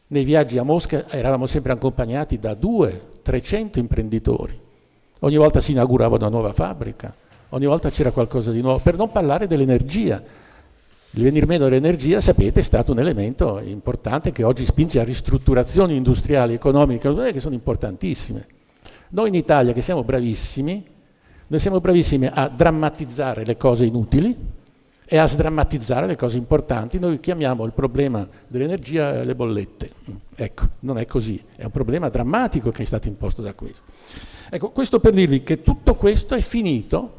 Nei viaggi a Mosca eravamo sempre accompagnati da 200-300 imprenditori. Ogni volta si inaugurava una nuova fabbrica, ogni volta c'era qualcosa di nuovo, per non parlare dell'energia. Il venir meno dell'energia, sapete, è stato un elemento importante che oggi spinge a ristrutturazioni industriali e economiche che sono importantissime. Noi in Italia, che siamo bravissimi a drammatizzare le cose inutili e a sdrammatizzare le cose importanti. Noi chiamiamo il problema dell'energia le bollette. Ecco, non è così, è un problema drammatico che è stato imposto da questo. Ecco, questo per dirvi che tutto questo è finito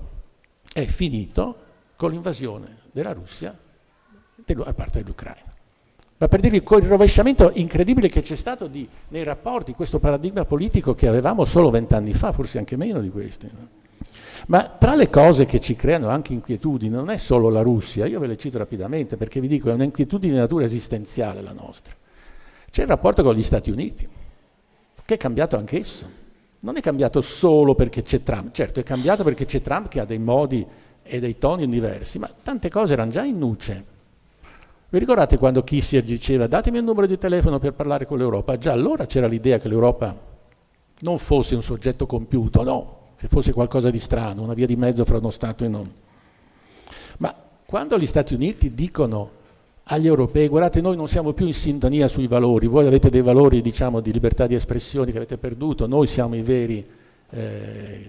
con l'invasione della Russia a parte dell'Ucraina. Ma per dirvi quel rovesciamento incredibile che c'è stato nei rapporti, questo paradigma politico che avevamo solo 20 anni fa, forse anche meno di questi. No? Ma tra le cose che ci creano anche inquietudini non è solo la Russia, io ve le cito rapidamente perché vi dico è un'inquietudine di natura esistenziale la nostra. C'è il rapporto con gli Stati Uniti, che è cambiato anch'esso. non è cambiato solo perché c'è Trump, certo è cambiato perché c'è Trump che ha dei modi e dei toni diversi, ma tante cose erano già in nuce. Vi ricordate quando Kissinger diceva datemi un numero di telefono per parlare con l'Europa? Già allora c'era l'idea che l'Europa non fosse un soggetto compiuto, no, che fosse qualcosa di strano, una via di mezzo fra uno Stato e non. Ma quando gli Stati Uniti dicono agli europei guardate noi non siamo più in sintonia sui valori, voi avete dei valori diciamo di libertà di espressione che avete perduto, noi siamo i veri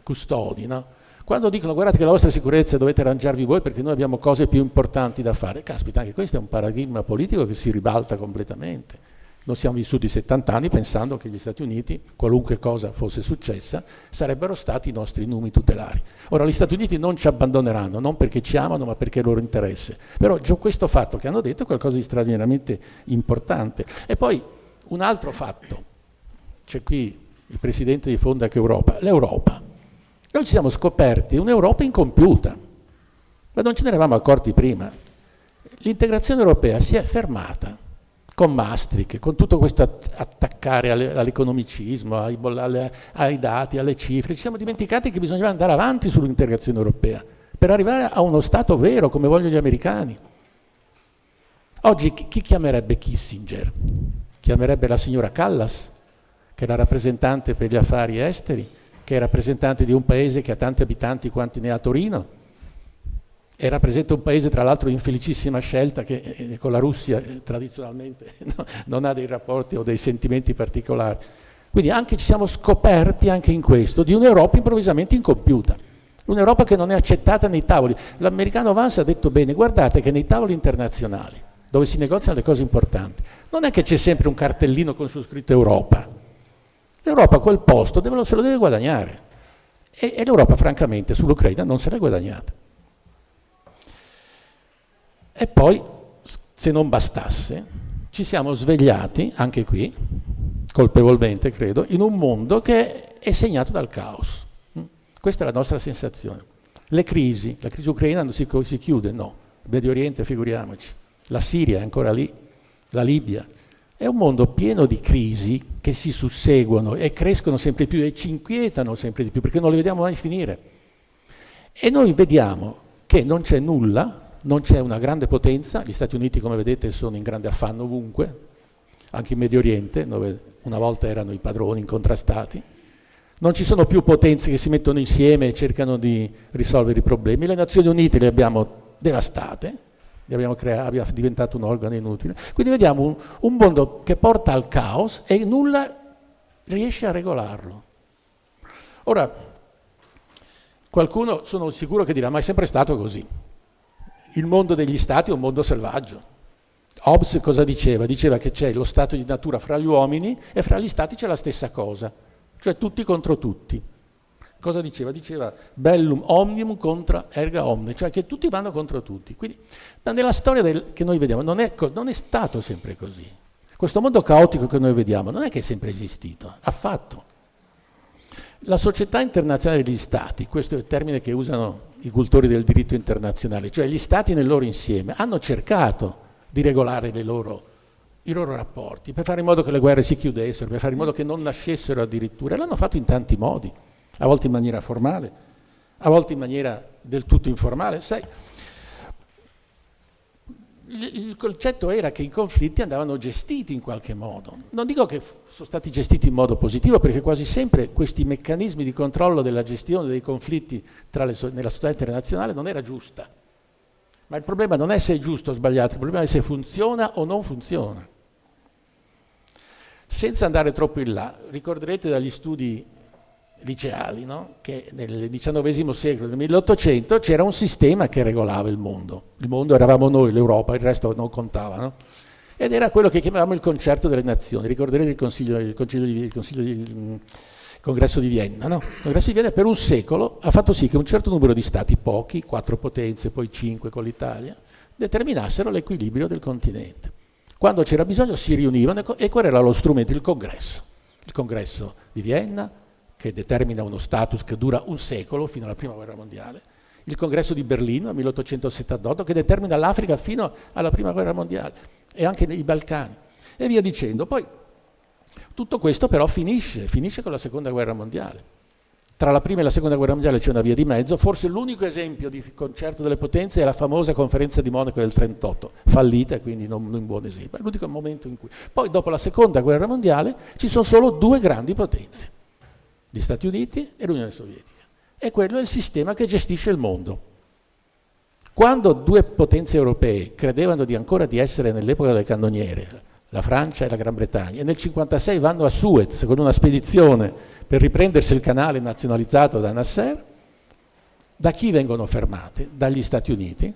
custodi, no? Quando dicono guardate che la vostra sicurezza dovete arrangiarvi voi perché noi abbiamo cose più importanti da fare, caspita, anche questo è un paradigma politico che si ribalta completamente. Noi siamo vissuti 70 anni pensando che gli Stati Uniti, qualunque cosa fosse successa, sarebbero stati i nostri numi tutelari. Ora gli Stati Uniti non ci abbandoneranno, non perché ci amano ma perché è loro interesse. Però già questo fatto che hanno detto è qualcosa di straordinariamente importante. E poi un altro fatto, c'è qui il presidente di Fondac Europa, l'Europa. Noi ci siamo scoperti un'Europa incompiuta, ma non ce ne eravamo accorti prima. L'integrazione europea si è fermata con Maastricht, con tutto questo attaccare all'economicismo, ai dati, alle cifre. Ci siamo dimenticati che bisognava andare avanti sull'integrazione europea per arrivare a uno Stato vero, come vogliono gli americani. Oggi chi chiamerebbe Kissinger? Chiamerebbe la signora Callas, che è la rappresentante per gli affari esteri, che è rappresentante di un paese che ha tanti abitanti quanti ne ha Torino e rappresenta un paese tra l'altro in felicissima scelta che con la Russia tradizionalmente non ha dei rapporti o dei sentimenti particolari. Quindi anche ci siamo scoperti anche in questo di un'Europa improvvisamente incompiuta, un'Europa che non è accettata nei tavoli. L'americano Vance ha detto bene, guardate che nei tavoli internazionali dove si negoziano le cose importanti non è che c'è sempre un cartellino con su scritto Europa. L'Europa quel posto se lo deve guadagnare e l'Europa francamente sull'Ucraina non se l'è guadagnata. E poi, se non bastasse, ci siamo svegliati, anche qui, colpevolmente credo, in un mondo che è segnato dal caos. Questa è la nostra sensazione. La crisi ucraina non si chiude, no. Il Medio Oriente, figuriamoci. La Siria è ancora lì, la Libia. È un mondo pieno di crisi che si susseguono e crescono sempre più e ci inquietano sempre di più perché non le vediamo mai finire. E noi vediamo che non c'è nulla, non c'è una grande potenza, gli Stati Uniti come vedete sono in grande affanno ovunque, anche in Medio Oriente dove una volta erano i padroni incontrastati, non ci sono più potenze che si mettono insieme e cercano di risolvere i problemi, le Nazioni Unite le abbiamo devastate, abbiamo diventato un organo inutile. Quindi vediamo un mondo che porta al caos e nulla riesce a regolarlo. Ora, qualcuno sono sicuro che dirà, ma è sempre stato così. Il mondo degli stati è un mondo selvaggio. Hobbes cosa diceva? Diceva che c'è lo stato di natura fra gli uomini e fra gli stati c'è la stessa cosa, cioè tutti contro tutti. Cosa diceva? Diceva bellum omnium contra erga omne, cioè che tutti vanno contro tutti. Quindi, ma nella storia che noi vediamo non è stato sempre così. Questo mondo caotico che noi vediamo non è che è sempre esistito, affatto. La società internazionale degli stati, questo è il termine che usano i cultori del diritto internazionale, cioè gli stati nel loro insieme, hanno cercato di regolare i loro rapporti, per fare in modo che le guerre si chiudessero, per fare in modo che non nascessero addirittura, e l'hanno fatto in tanti modi. A volte in maniera formale, a volte in maniera del tutto informale. Sai, il concetto era che i conflitti andavano gestiti in qualche modo. Non dico che sono stati gestiti in modo positivo, perché quasi sempre questi meccanismi di controllo della gestione dei conflitti nella società internazionale non era giusta. Ma il problema non è se è giusto o sbagliato, il problema è se funziona o non funziona. Senza andare troppo in là, ricorderete dagli studi liceali, no? Che nel XIX secolo, nel 1800, c'era un sistema che regolava il mondo. Il mondo eravamo noi, l'Europa, il resto non contava, no? Ed era quello che chiamavamo il concerto delle nazioni. Ricorderete il congresso di Vienna, no? Il congresso di Vienna per un secolo ha fatto sì che un certo numero di stati, pochi, 4 potenze, poi 5 con l'Italia, determinassero l'equilibrio del continente. Quando c'era bisogno si riunivano e qual era lo strumento? Il congresso di Vienna, che determina uno status che dura un secolo fino alla Prima Guerra Mondiale, il congresso di Berlino nel 1878 che determina l'Africa fino alla Prima Guerra Mondiale e anche i Balcani e via dicendo. Poi Tutto questo però finisce con la Seconda Guerra Mondiale. Tra la Prima e la Seconda Guerra Mondiale c'è una via di mezzo, forse l'unico esempio di concerto delle potenze è la famosa conferenza di Monaco del 1938, fallita, quindi non un buon esempio, è l'unico momento in cui... Poi dopo la Seconda Guerra Mondiale ci sono solo due grandi potenze, gli Stati Uniti e l'Unione Sovietica, e quello è il sistema che gestisce il mondo. Quando due potenze europee credevano ancora di essere nell'epoca delle cannoniere, la Francia e la Gran Bretagna, e nel 1956 vanno a Suez con una spedizione per riprendersi il canale nazionalizzato da Nasser, da chi vengono fermate? Dagli Stati Uniti,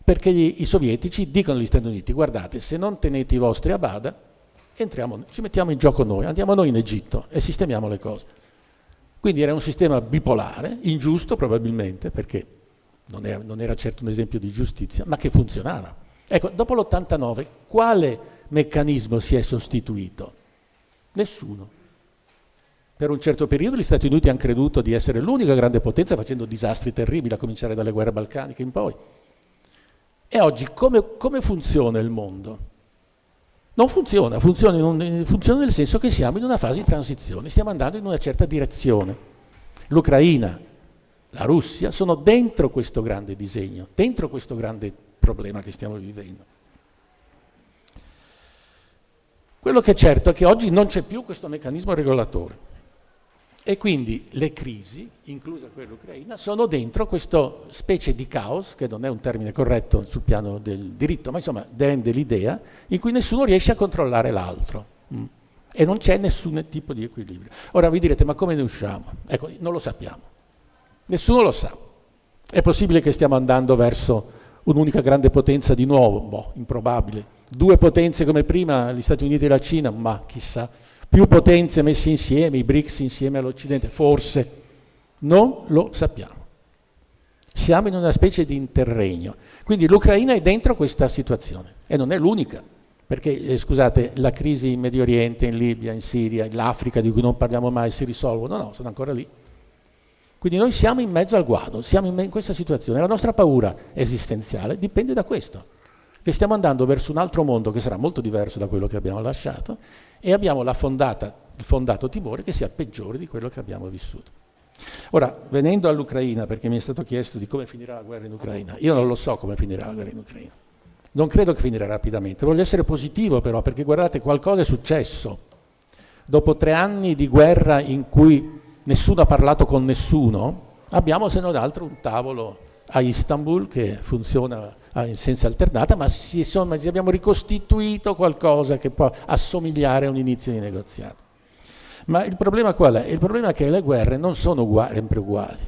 perché i sovietici dicono agli Stati Uniti: guardate, se non tenete i vostri a bada, ci mettiamo in gioco noi, andiamo noi in Egitto e sistemiamo le cose. Quindi era un sistema bipolare, ingiusto probabilmente, perché non era certo un esempio di giustizia, ma che funzionava. Ecco, dopo l'89 quale meccanismo si è sostituito? Nessuno. Per un certo periodo gli Stati Uniti hanno creduto di essere l'unica grande potenza, facendo disastri terribili, a cominciare dalle guerre balcaniche in poi. E oggi come funziona il mondo? Non funziona, funziona nel senso che siamo in una fase di transizione, stiamo andando in una certa direzione. L'Ucraina, la Russia sono dentro questo grande disegno, dentro questo grande problema che stiamo vivendo. Quello che è certo è che oggi non c'è più questo meccanismo regolatore e quindi le crisi, inclusa quella ucraina, sono dentro questa specie di caos, che non è un termine corretto sul piano del diritto, ma insomma rende l'idea, in cui nessuno riesce a controllare l'altro e non c'è nessun tipo di equilibrio. Ora vi direte: ma come ne usciamo? Ecco, non lo sappiamo, nessuno lo sa. È possibile che stiamo andando verso un'unica grande potenza di nuovo? Improbabile. Due potenze come prima, gli Stati Uniti e la Cina, ma chissà. Più potenze messe insieme, i BRICS insieme all'Occidente, forse. Non lo sappiamo. Siamo in una specie di interregno. Quindi l'Ucraina è dentro questa situazione e non è l'unica, perché scusate, la crisi in Medio Oriente, in Libia, in Siria, in Africa, di cui non parliamo mai, si risolvono? No, sono ancora lì. Quindi noi siamo in mezzo al guado, siamo in questa situazione. La nostra paura esistenziale dipende da questo, che stiamo andando verso un altro mondo che sarà molto diverso da quello che abbiamo lasciato e abbiamo il fondato timore che sia peggiore di quello che abbiamo vissuto. Ora, venendo all'Ucraina, perché mi è stato chiesto di come finirà la guerra in Ucraina, io non lo so come finirà la guerra in Ucraina. Non credo che finirà rapidamente. Voglio essere positivo però, perché guardate, qualcosa è successo. Dopo 3 anni di guerra in cui nessuno ha parlato con nessuno, abbiamo se non altro un tavolo a Istanbul che funziona in senso alternata, ma abbiamo ricostituito qualcosa che può assomigliare a un inizio di negoziato. Ma il problema qual è? Il problema è che le guerre non sono sempre uguali.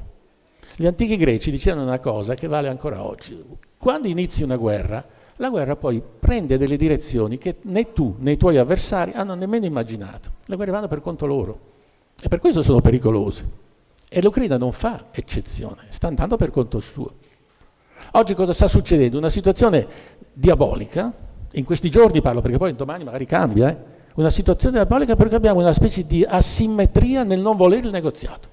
Gli antichi greci dicevano una cosa che vale ancora oggi. Quando inizi una guerra, la guerra poi prende delle direzioni che né tu né i tuoi avversari hanno nemmeno immaginato. Le guerre vanno per conto loro e per questo sono pericolose. E l'Ucraina non fa eccezione, sta andando per conto suo. Oggi cosa sta succedendo? Una situazione diabolica, in questi giorni parlo perché poi domani magari cambia, una situazione diabolica perché abbiamo una specie di asimmetria nel non volere il negoziato.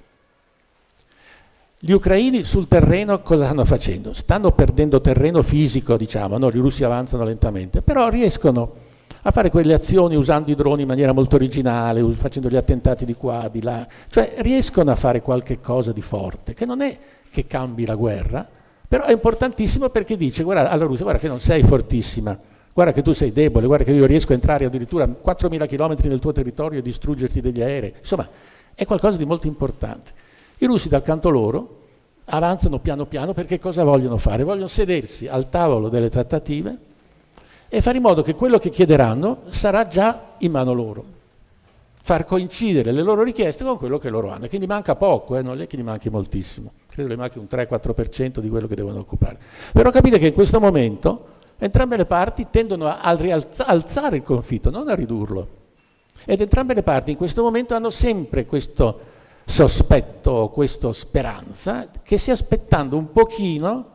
Gli ucraini sul terreno cosa stanno facendo? Stanno perdendo terreno fisico, diciamo, no? I russi avanzano lentamente, però riescono a fare quelle azioni usando i droni in maniera molto originale, facendo gli attentati di qua, di là, cioè riescono a fare qualche cosa di forte, che non è che cambi la guerra, però è importantissimo perché dice: guarda, alla Russia, guarda che non sei fortissima, guarda che tu sei debole, guarda che io riesco a entrare addirittura a 4.000 chilometri nel tuo territorio e distruggerti degli aerei. Insomma, è qualcosa di molto importante. I russi dal canto loro avanzano piano piano perché cosa vogliono fare? Vogliono sedersi al tavolo delle trattative e fare in modo che quello che chiederanno sarà già in mano loro. Far coincidere le loro richieste con quello che loro hanno. Quindi manca poco, non è che gli manchi moltissimo. Credo che manchi un 3-4% di quello che devono occupare. Però capite che in questo momento entrambe le parti tendono a alzare il conflitto, non a ridurlo. Ed entrambe le parti in questo momento hanno sempre questo sospetto, questa speranza, che se aspettando un pochino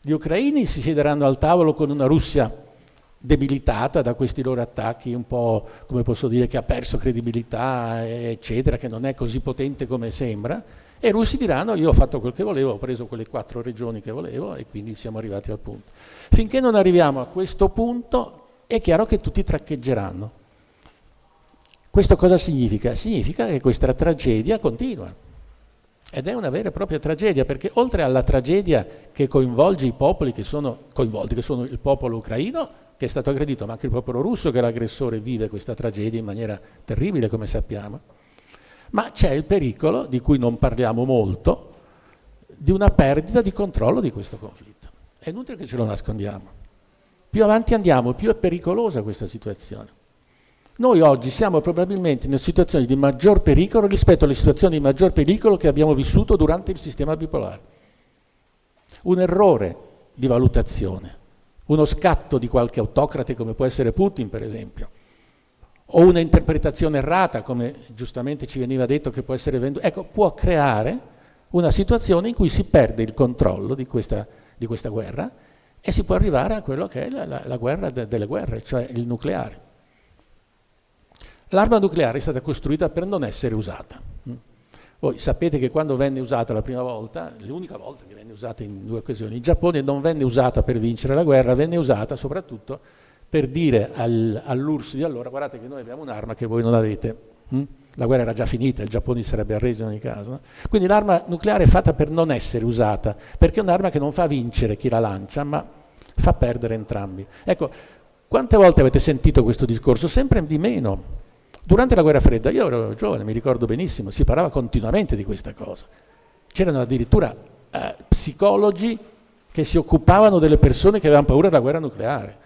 gli ucraini si siederanno al tavolo con una Russia debilitata da questi loro attacchi, un po', come posso dire, che ha perso credibilità, eccetera, che non è così potente come sembra, e i russi diranno: io ho fatto quel che volevo, ho preso quelle 4 regioni che volevo e quindi siamo arrivati al punto. Finché non arriviamo a questo punto è chiaro che tutti traccheggeranno. Questo cosa significa? Significa che questa tragedia continua. Ed è una vera e propria tragedia, perché oltre alla tragedia che coinvolge i popoli che sono coinvolti, che sono il popolo ucraino, che è stato aggredito, ma anche il popolo russo, che è l'aggressore, vive questa tragedia in maniera terribile, come sappiamo, ma c'è il pericolo, di cui non parliamo molto, di una perdita di controllo di questo conflitto. È inutile che ce lo nascondiamo. Più avanti andiamo, più è pericolosa questa situazione. Noi oggi siamo probabilmente in una situazione di maggior pericolo rispetto alle situazioni di maggior pericolo che abbiamo vissuto durante il sistema bipolare. Un errore di valutazione, uno scatto di qualche autocrate come può essere Putin, per esempio, o una interpretazione errata, come giustamente ci veniva detto che può essere venduta, ecco, può creare una situazione in cui si perde il controllo di questa guerra e si può arrivare a quello che è la guerra delle guerre, cioè il nucleare. L'arma nucleare è stata costruita per non essere usata. Voi sapete che quando venne usata la prima volta, l'unica volta che venne usata in 2 occasioni, il Giappone non venne usata per vincere la guerra, venne usata soprattutto per dire all'URSS di allora: guardate che noi abbiamo un'arma che voi non avete. La guerra era già finita, il Giappone si sarebbe arreso in ogni caso. No? Quindi l'arma nucleare è fatta per non essere usata, perché è un'arma che non fa vincere chi la lancia, ma fa perdere entrambi. Ecco, quante volte avete sentito questo discorso? Sempre di meno. Durante la guerra fredda, io ero giovane, mi ricordo benissimo, si parlava continuamente di questa cosa. C'erano addirittura psicologi che si occupavano delle persone che avevano paura della guerra nucleare.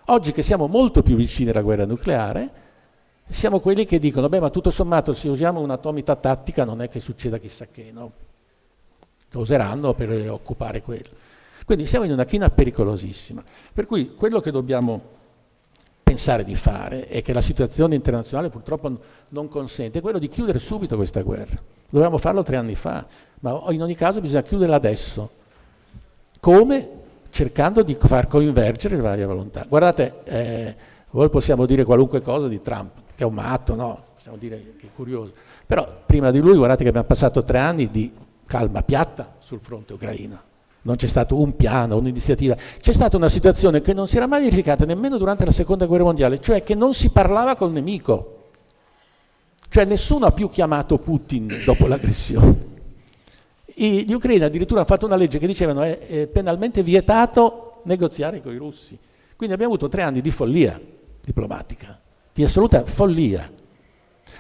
Oggi che siamo molto più vicini alla guerra nucleare, siamo quelli che dicono: beh, ma tutto sommato se usiamo un'atomita tattica non è che succeda chissà che, no? Lo useranno per occupare quello. Quindi siamo in una china pericolosissima. Per cui quello che dobbiamo pensare di fare, e che la situazione internazionale purtroppo non consente, è quello di chiudere subito questa guerra. Dovevamo farlo 3 anni fa, ma in ogni caso bisogna chiuderla adesso. Come? Cercando di far convergere le varie volontà. Guardate, voi possiamo dire qualunque cosa di Trump, che è un matto, no? Possiamo dire che è curioso. Però prima di lui, guardate che abbiamo passato 3 anni di calma piatta sul fronte ucraino. Non c'è stato un piano, un'iniziativa. C'è stata una situazione che non si era mai verificata nemmeno durante la Seconda Guerra Mondiale, cioè che non si parlava col nemico. Cioè nessuno ha più chiamato Putin dopo l'aggressione. Gli ucraini addirittura hanno fatto una legge che dicevano è penalmente vietato negoziare con i russi. Quindi abbiamo avuto 3 anni di follia diplomatica, di assoluta follia.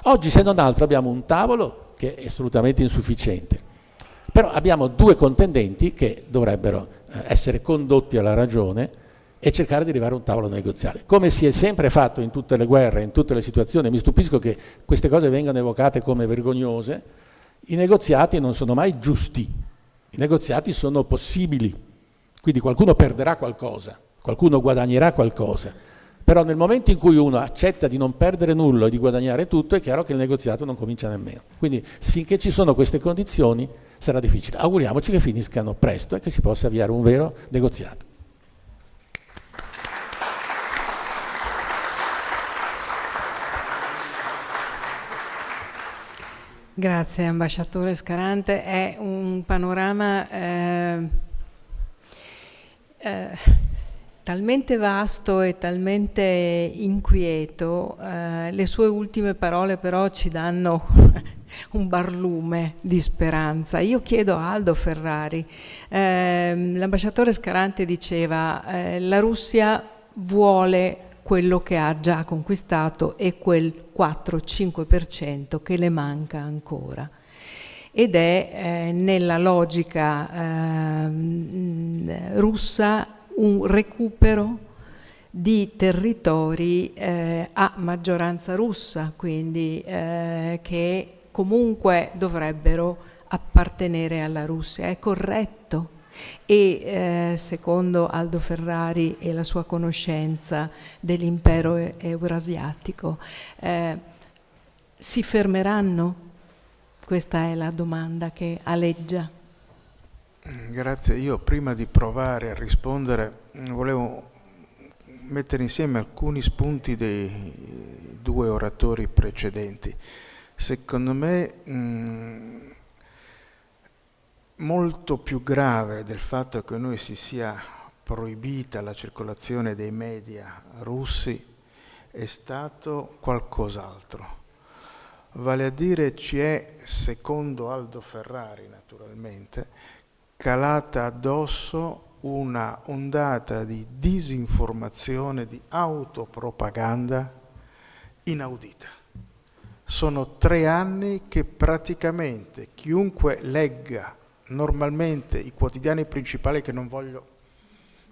Oggi, se non altro, abbiamo un tavolo che è assolutamente insufficiente. Però abbiamo 2 contendenti che dovrebbero essere condotti alla ragione e cercare di arrivare a un tavolo negoziale. Come si è sempre fatto in tutte le guerre, in tutte le situazioni, mi stupisco che queste cose vengano evocate come vergognose, i negoziati non sono mai giusti, i negoziati sono possibili, quindi qualcuno perderà qualcosa, qualcuno guadagnerà qualcosa, però nel momento in cui uno accetta di non perdere nulla e di guadagnare tutto, è chiaro che il negoziato non comincia nemmeno. Quindi finché ci sono queste condizioni sarà difficile. Auguriamoci che finiscano presto e che si possa avviare un vero negoziato. Grazie ambasciatore Scarante, è un panorama talmente vasto e talmente inquieto, le sue ultime parole però ci danno un barlume di speranza. Io chiedo a Aldo Ferrari, l'ambasciatore Scarante diceva la Russia vuole quello che ha già conquistato e quel 4-5% che le manca ancora. Ed è nella logica russa un recupero di territori a maggioranza russa, quindi che comunque dovrebbero appartenere alla Russia. È corretto? E secondo Aldo Ferrari e la sua conoscenza dell'impero eurasiatico, si fermeranno? Questa è la domanda che aleggia. Grazie. Io prima di provare a rispondere volevo mettere insieme alcuni spunti dei 2 oratori precedenti. Secondo me molto più grave del fatto che noi si sia proibita la circolazione dei media russi è stato qualcos'altro. vale a dire ci è, secondo Aldo Ferrari naturalmente, calata addosso una ondata di disinformazione, di autopropaganda inaudita. Sono 3 anni che praticamente chiunque legga normalmente i quotidiani principali, che non voglio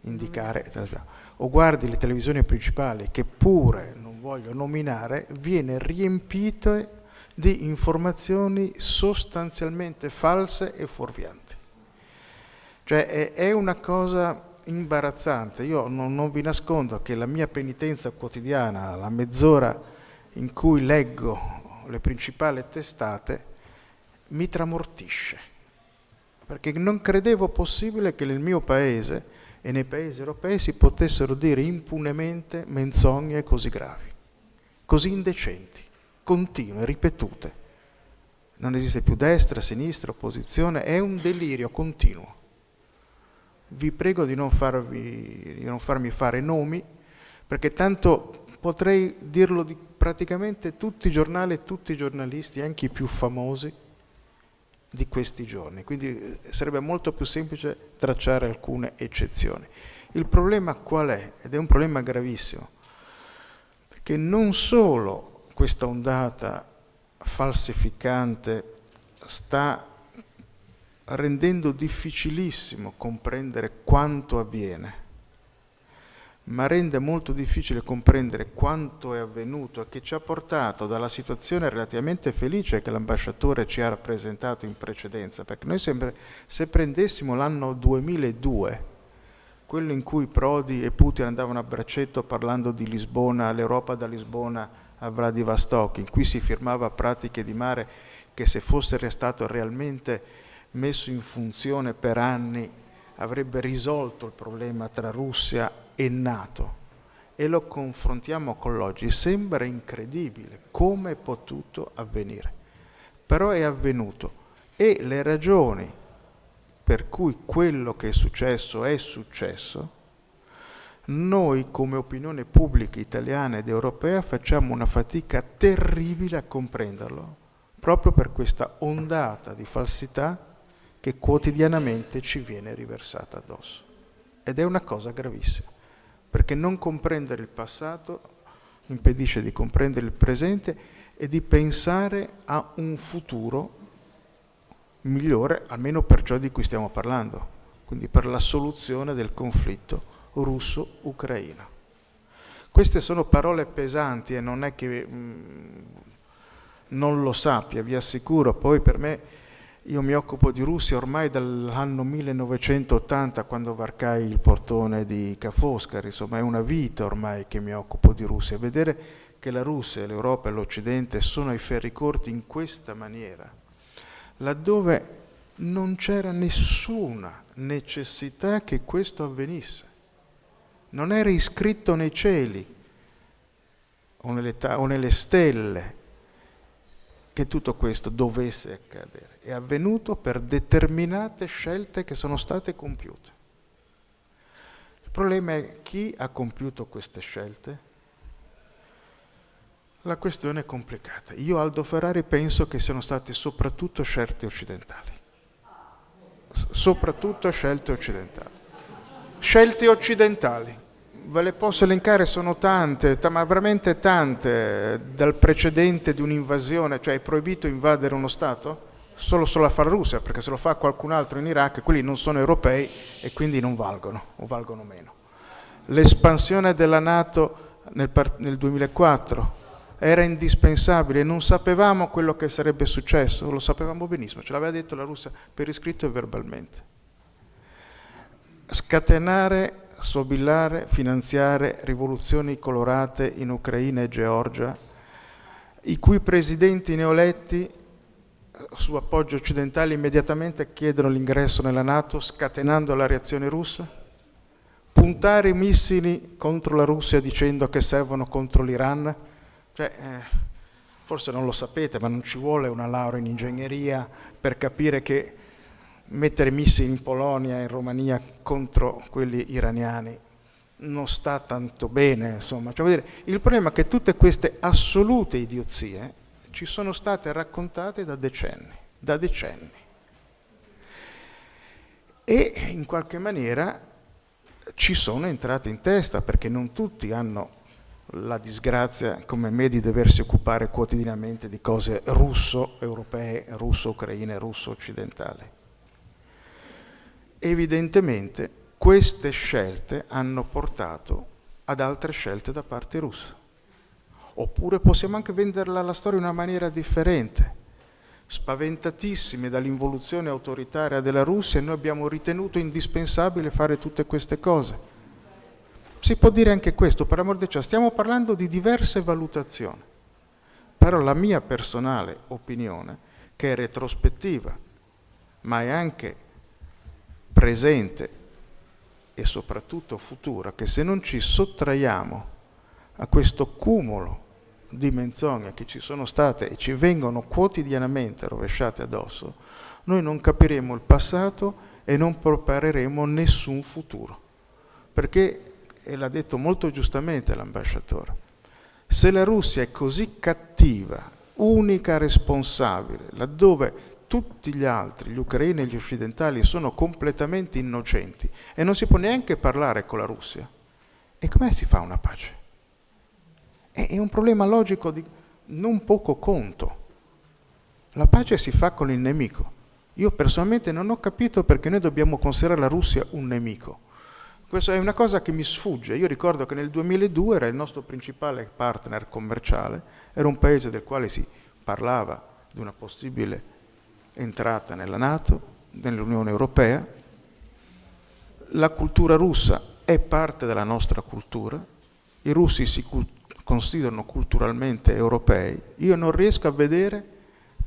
indicare, o guardi le televisioni principali, che pure non voglio nominare, viene riempito di informazioni sostanzialmente false e fuorvianti. Cioè è una cosa imbarazzante. Io non vi nascondo che la mia penitenza quotidiana, la mezz'ora in cui leggo le principali testate, mi tramortisce, perché non credevo possibile che nel mio paese e nei paesi europei si potessero dire impunemente menzogne così gravi, così indecenti, continue, ripetute. Non esiste più destra, sinistra, opposizione, è un delirio continuo. Vi prego di non farmi fare nomi, perché tanto potrei dirlo di praticamente tutti i giornali e tutti i giornalisti, anche i più famosi di questi giorni. Quindi sarebbe molto più semplice tracciare alcune eccezioni. Il problema qual è? Ed è un problema gravissimo, che non solo questa ondata falsificante sta rendendo difficilissimo comprendere quanto avviene, ma rende molto difficile comprendere quanto è avvenuto e che ci ha portato dalla situazione relativamente felice che l'ambasciatore ci ha rappresentato in precedenza, perché noi se prendessimo l'anno 2002, quello in cui Prodi e Putin andavano a braccetto parlando di Lisbona, l'Europa da Lisbona a Vladivostok, in cui si firmava pratiche di mare che, se fosse restato realmente messo in funzione per anni, avrebbe risolto il problema tra Russia e NATO, e lo confrontiamo con l'oggi, sembra incredibile come è potuto avvenire, però è avvenuto, e le ragioni per cui quello che è successo, noi come opinione pubblica italiana ed europea facciamo una fatica terribile a comprenderlo, proprio per questa ondata di falsità che quotidianamente ci viene riversata addosso. Ed è una cosa gravissima, perché non comprendere il passato impedisce di comprendere il presente e di pensare a un futuro migliore, almeno per ciò di cui stiamo parlando, quindi per la soluzione del conflitto russo-ucraino. Queste sono parole pesanti e non è che non lo sappia, vi assicuro. Poi per me, io mi occupo di Russia ormai dall'anno 1980, quando varcai il portone di Ca' Foscari, insomma è una vita ormai che mi occupo di Russia. Vedere che la Russia, l'Europa e l'Occidente sono ai ferri corti in questa maniera, laddove non c'era nessuna necessità che questo avvenisse. Non era iscritto nei cieli o nelle stelle che tutto questo dovesse accadere. È avvenuto per determinate scelte che sono state compiute. Il problema è chi ha compiuto queste scelte. La questione è complicata. Io, Aldo Ferrari, penso che siano state soprattutto scelte occidentali. Soprattutto scelte occidentali. Scelte occidentali. Ve le posso elencare, sono tante, ma veramente tante, dal precedente di un'invasione, cioè è proibito invadere uno Stato? Solo la fa la Russia, perché se lo fa qualcun altro in Iraq, quelli non sono europei e quindi non valgono, o valgono meno. L'espansione della NATO nel 2004 era indispensabile, non sapevamo quello che sarebbe successo, lo sapevamo benissimo, ce l'aveva detto la Russia per iscritto e verbalmente. Scatenare, sobillare, finanziare rivoluzioni colorate in Ucraina e Georgia, i cui presidenti neoeletti su appoggio occidentale immediatamente chiedono l'ingresso nella NATO, scatenando la reazione russa, puntare i missili contro la Russia dicendo che servono contro l'Iran, forse non lo sapete, ma non ci vuole una laurea in ingegneria per capire che mettere missili in Polonia e in Romania contro quelli iraniani non sta tanto bene, insomma. Il problema è che tutte queste assolute idiozie ci sono state raccontate da decenni. E in qualche maniera ci sono entrate in testa, perché non tutti hanno la disgrazia come me di doversi occupare quotidianamente di cose russo-europee, russo-ucraine, russo-occidentali. Evidentemente queste scelte hanno portato ad altre scelte da parte russa. Oppure possiamo anche venderla la storia in una maniera differente. Spaventatissimi dall'involuzione autoritaria della Russia, noi abbiamo ritenuto indispensabile fare tutte queste cose. Si può dire anche questo, per amor di ciò, stiamo parlando di diverse valutazioni. Però la mia personale opinione, che è retrospettiva, ma è anche presente e soprattutto futura, che se non ci sottraiamo a questo cumulo di menzogne che ci sono state e ci vengono quotidianamente rovesciate addosso, noi non capiremo il passato e non prepareremo nessun futuro. Perché, e l'ha detto molto giustamente l'ambasciatore, se la Russia è così cattiva, unica responsabile, laddove tutti gli altri, gli ucraini e gli occidentali, sono completamente innocenti e non si può neanche parlare con la Russia, e com'è si fa una pace? È un problema logico di non poco conto. La pace si fa con il nemico. Io personalmente non ho capito perché noi dobbiamo considerare la Russia un nemico. Questa è una cosa che mi sfugge. Io ricordo che nel 2002 era il nostro principale partner commerciale, era un paese del quale si parlava di una possibile entrata nella NATO, nell'Unione Europea. La cultura russa è parte della nostra cultura, i russi si considerano culturalmente europei. Io non riesco a vedere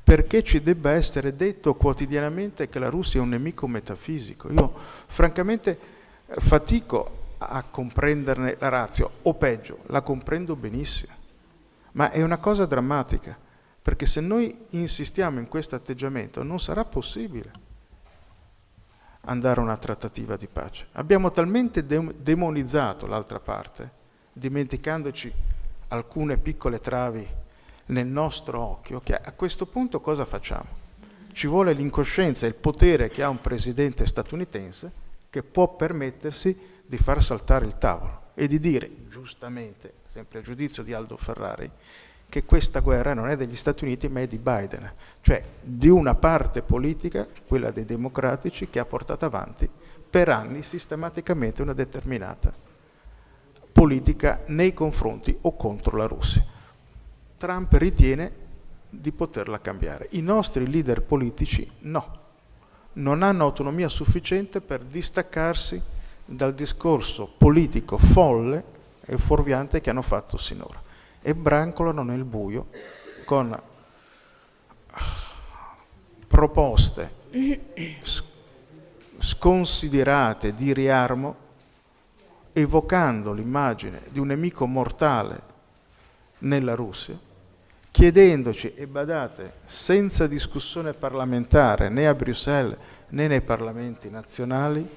perché ci debba essere detto quotidianamente che la Russia è un nemico metafisico. Io francamente fatico a comprenderne la ratio, o peggio, la comprendo benissimo, ma è una cosa drammatica, perché se noi insistiamo in questo atteggiamento non sarà possibile andare a una trattativa di pace. Abbiamo talmente demonizzato l'altra parte, dimenticandoci alcune piccole travi nel nostro occhio, che a questo punto cosa facciamo? Ci vuole l'incoscienza e il potere che ha un presidente statunitense che può permettersi di far saltare il tavolo e di dire, giustamente, sempre a giudizio di Aldo Ferrari, che questa guerra non è degli Stati Uniti ma è di Biden, cioè di una parte politica, quella dei democratici, che ha portato avanti per anni sistematicamente una determinata politica nei confronti o contro la Russia. Trump ritiene di poterla cambiare. I nostri leader politici no, non hanno autonomia sufficiente per distaccarsi dal discorso politico folle e fuorviante che hanno fatto sinora e brancolano nel buio con proposte sconsiderate di riarmo, evocando l'immagine di un nemico mortale nella Russia, chiedendoci, e badate, senza discussione parlamentare né a Bruxelles né nei parlamenti nazionali,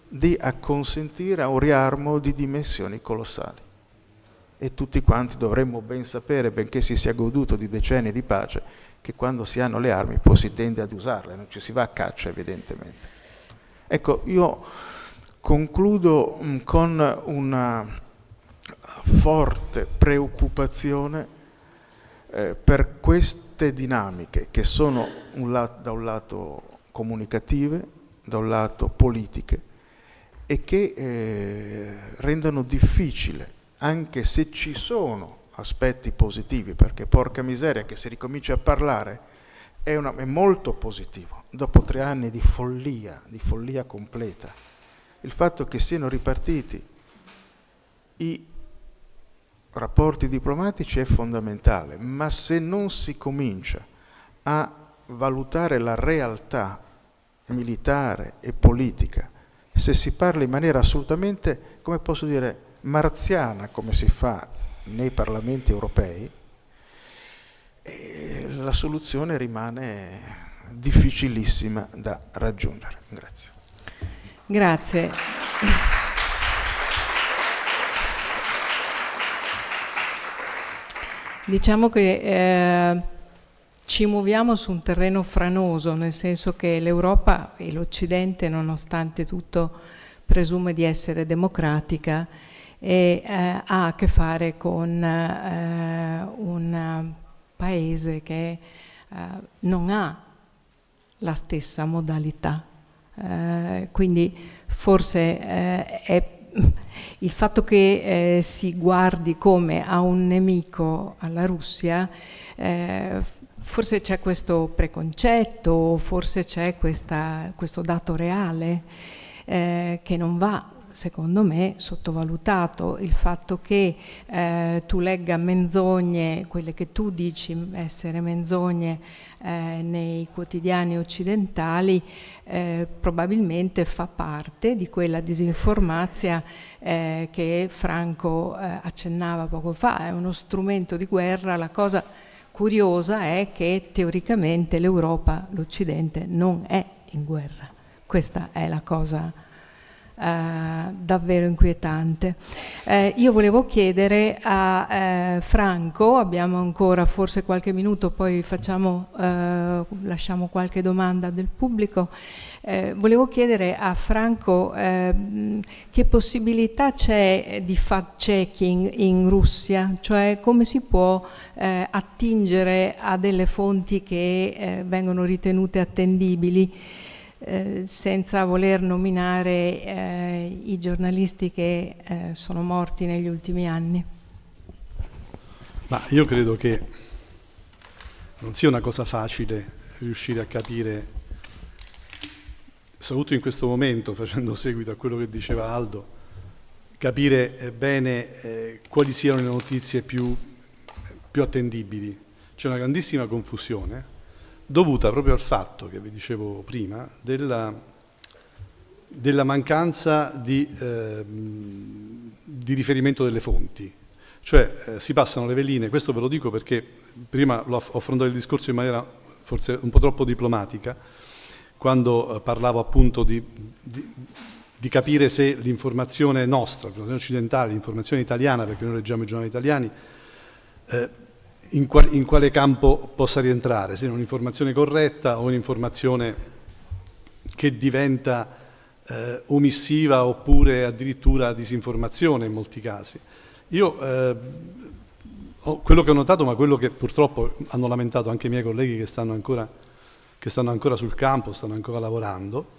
di acconsentire a un riarmo di dimensioni colossali. E tutti quanti dovremmo ben sapere, benché si sia goduto di decenni di pace, che quando si hanno le armi poi si tende ad usarle, non ci si va a caccia evidentemente. Ecco, io concludo con una forte preoccupazione per queste dinamiche che sono da un lato comunicative, da un lato politiche, e che rendono difficile, anche se ci sono aspetti positivi, perché porca miseria che si ricomincia a parlare è molto positivo, dopo 3 anni di follia completa, il fatto che siano ripartiti i rapporti diplomatici è fondamentale, ma se non si comincia a valutare la realtà militare e politica, se si parla in maniera assolutamente, come posso dire, marziana, come si fa nei parlamenti europei, la soluzione rimane difficilissima da raggiungere. Grazie. Grazie. Diciamo che ci muoviamo su un terreno franoso, nel senso che l'Europa e l'Occidente, nonostante tutto, presume di essere democratica e ha a che fare con un paese che non ha la stessa modalità. Quindi forse è il fatto che si guardi come a un nemico alla Russia, forse c'è questo preconcetto, forse c'è questo dato reale che non va, secondo me, sottovalutato. Il fatto che tu legga menzogne, quelle che tu dici essere menzogne nei quotidiani occidentali, probabilmente fa parte di quella disinformazia che Franco accennava poco fa. È uno strumento di guerra. La cosa curiosa è che teoricamente l'Europa, l'Occidente, non è in guerra. Questa è la cosa davvero inquietante. Io volevo chiedere a Franco, abbiamo ancora forse qualche minuto, poi lasciamo qualche domanda del pubblico. Volevo chiedere a Franco che possibilità c'è di fact-checking in Russia, cioè come si può attingere a delle fonti che vengono ritenute attendibili, senza voler nominare i giornalisti che sono morti negli ultimi anni. Ma io credo che non sia una cosa facile riuscire a capire, soprattutto in questo momento, facendo seguito a quello che diceva Aldo, capire bene quali siano le notizie più attendibili. C'è una grandissima confusione dovuta proprio al fatto, che vi dicevo prima, della mancanza di riferimento delle fonti. Cioè si passano le veline, questo ve lo dico perché prima ho affrontato il discorso in maniera forse un po' troppo diplomatica, quando parlavo appunto di capire se l'informazione nostra, l'informazione occidentale, l'informazione italiana, perché noi leggiamo i giornali italiani, in quale campo possa rientrare, se è un'informazione corretta o un'informazione che diventa omissiva oppure addirittura disinformazione in molti casi. Io quello che ho notato, ma quello che purtroppo hanno lamentato anche i miei colleghi che stanno ancora sul campo, stanno ancora lavorando,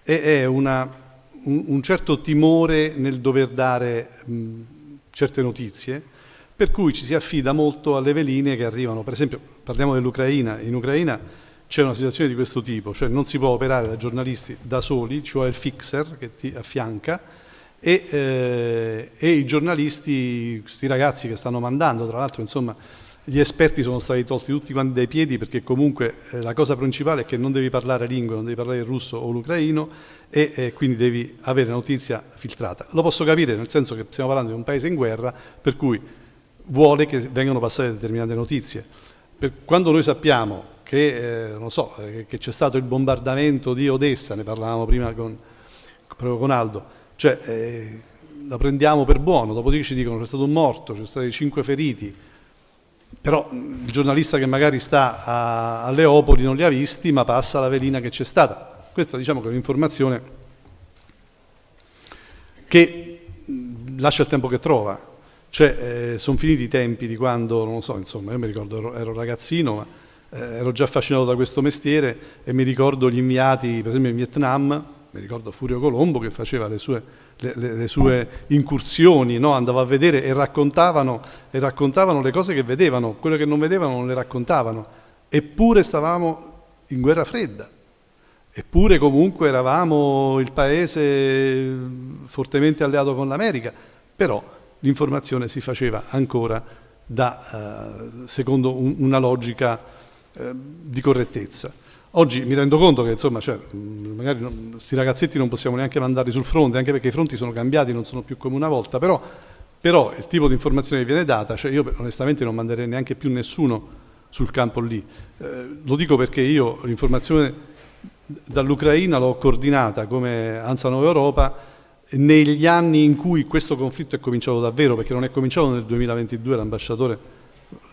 è un certo timore nel dover dare certe notizie, per cui ci si affida molto alle veline che arrivano. Per esempio, parliamo dell'Ucraina. In Ucraina c'è una situazione di questo tipo, cioè non si può operare da giornalisti da soli, cioè il fixer che ti affianca, e i giornalisti, questi ragazzi che stanno mandando, tra l'altro, insomma, gli esperti sono stati tolti tutti quanti dai piedi, perché comunque la cosa principale è che non devi parlare lingue, non devi parlare il russo o l'ucraino, e quindi devi avere notizia filtrata. Lo posso capire, nel senso che stiamo parlando di un paese in guerra, per cui vuole che vengano passate determinate notizie. Quando noi sappiamo che, che c'è stato il bombardamento di Odessa, ne parlavamo prima proprio con Aldo, cioè la prendiamo per buono, dopodiché ci dicono c'è stato un morto, c'è stati 5 feriti, però il giornalista che magari sta a Leopoli non li ha visti, ma passa la velina che c'è stata. Questa, diciamo, che è un'informazione che lascia il tempo che trova. Cioè, sono finiti i tempi di quando, non lo so, insomma, io mi ricordo, ero ragazzino, ma ero già affascinato da questo mestiere, e mi ricordo gli inviati, per esempio in Vietnam, mi ricordo Furio Colombo che faceva le sue incursioni, no? Andava a vedere e raccontavano le cose che vedevano, quello che non vedevano non le raccontavano, eppure stavamo in guerra fredda, eppure comunque eravamo il paese fortemente alleato con l'America, però l'informazione si faceva ancora secondo una logica di correttezza. Oggi mi rendo conto che, insomma, magari questi ragazzetti non possiamo neanche mandarli sul fronte, anche perché i fronti sono cambiati, non sono più come una volta, però il tipo di informazione che viene data, cioè io onestamente non manderei neanche più nessuno sul campo lì. Lo dico perché io l'informazione dall'Ucraina l'ho coordinata come ANSA Nuova Europa negli anni in cui questo conflitto è cominciato davvero, perché non è cominciato nel 2022, l'ambasciatore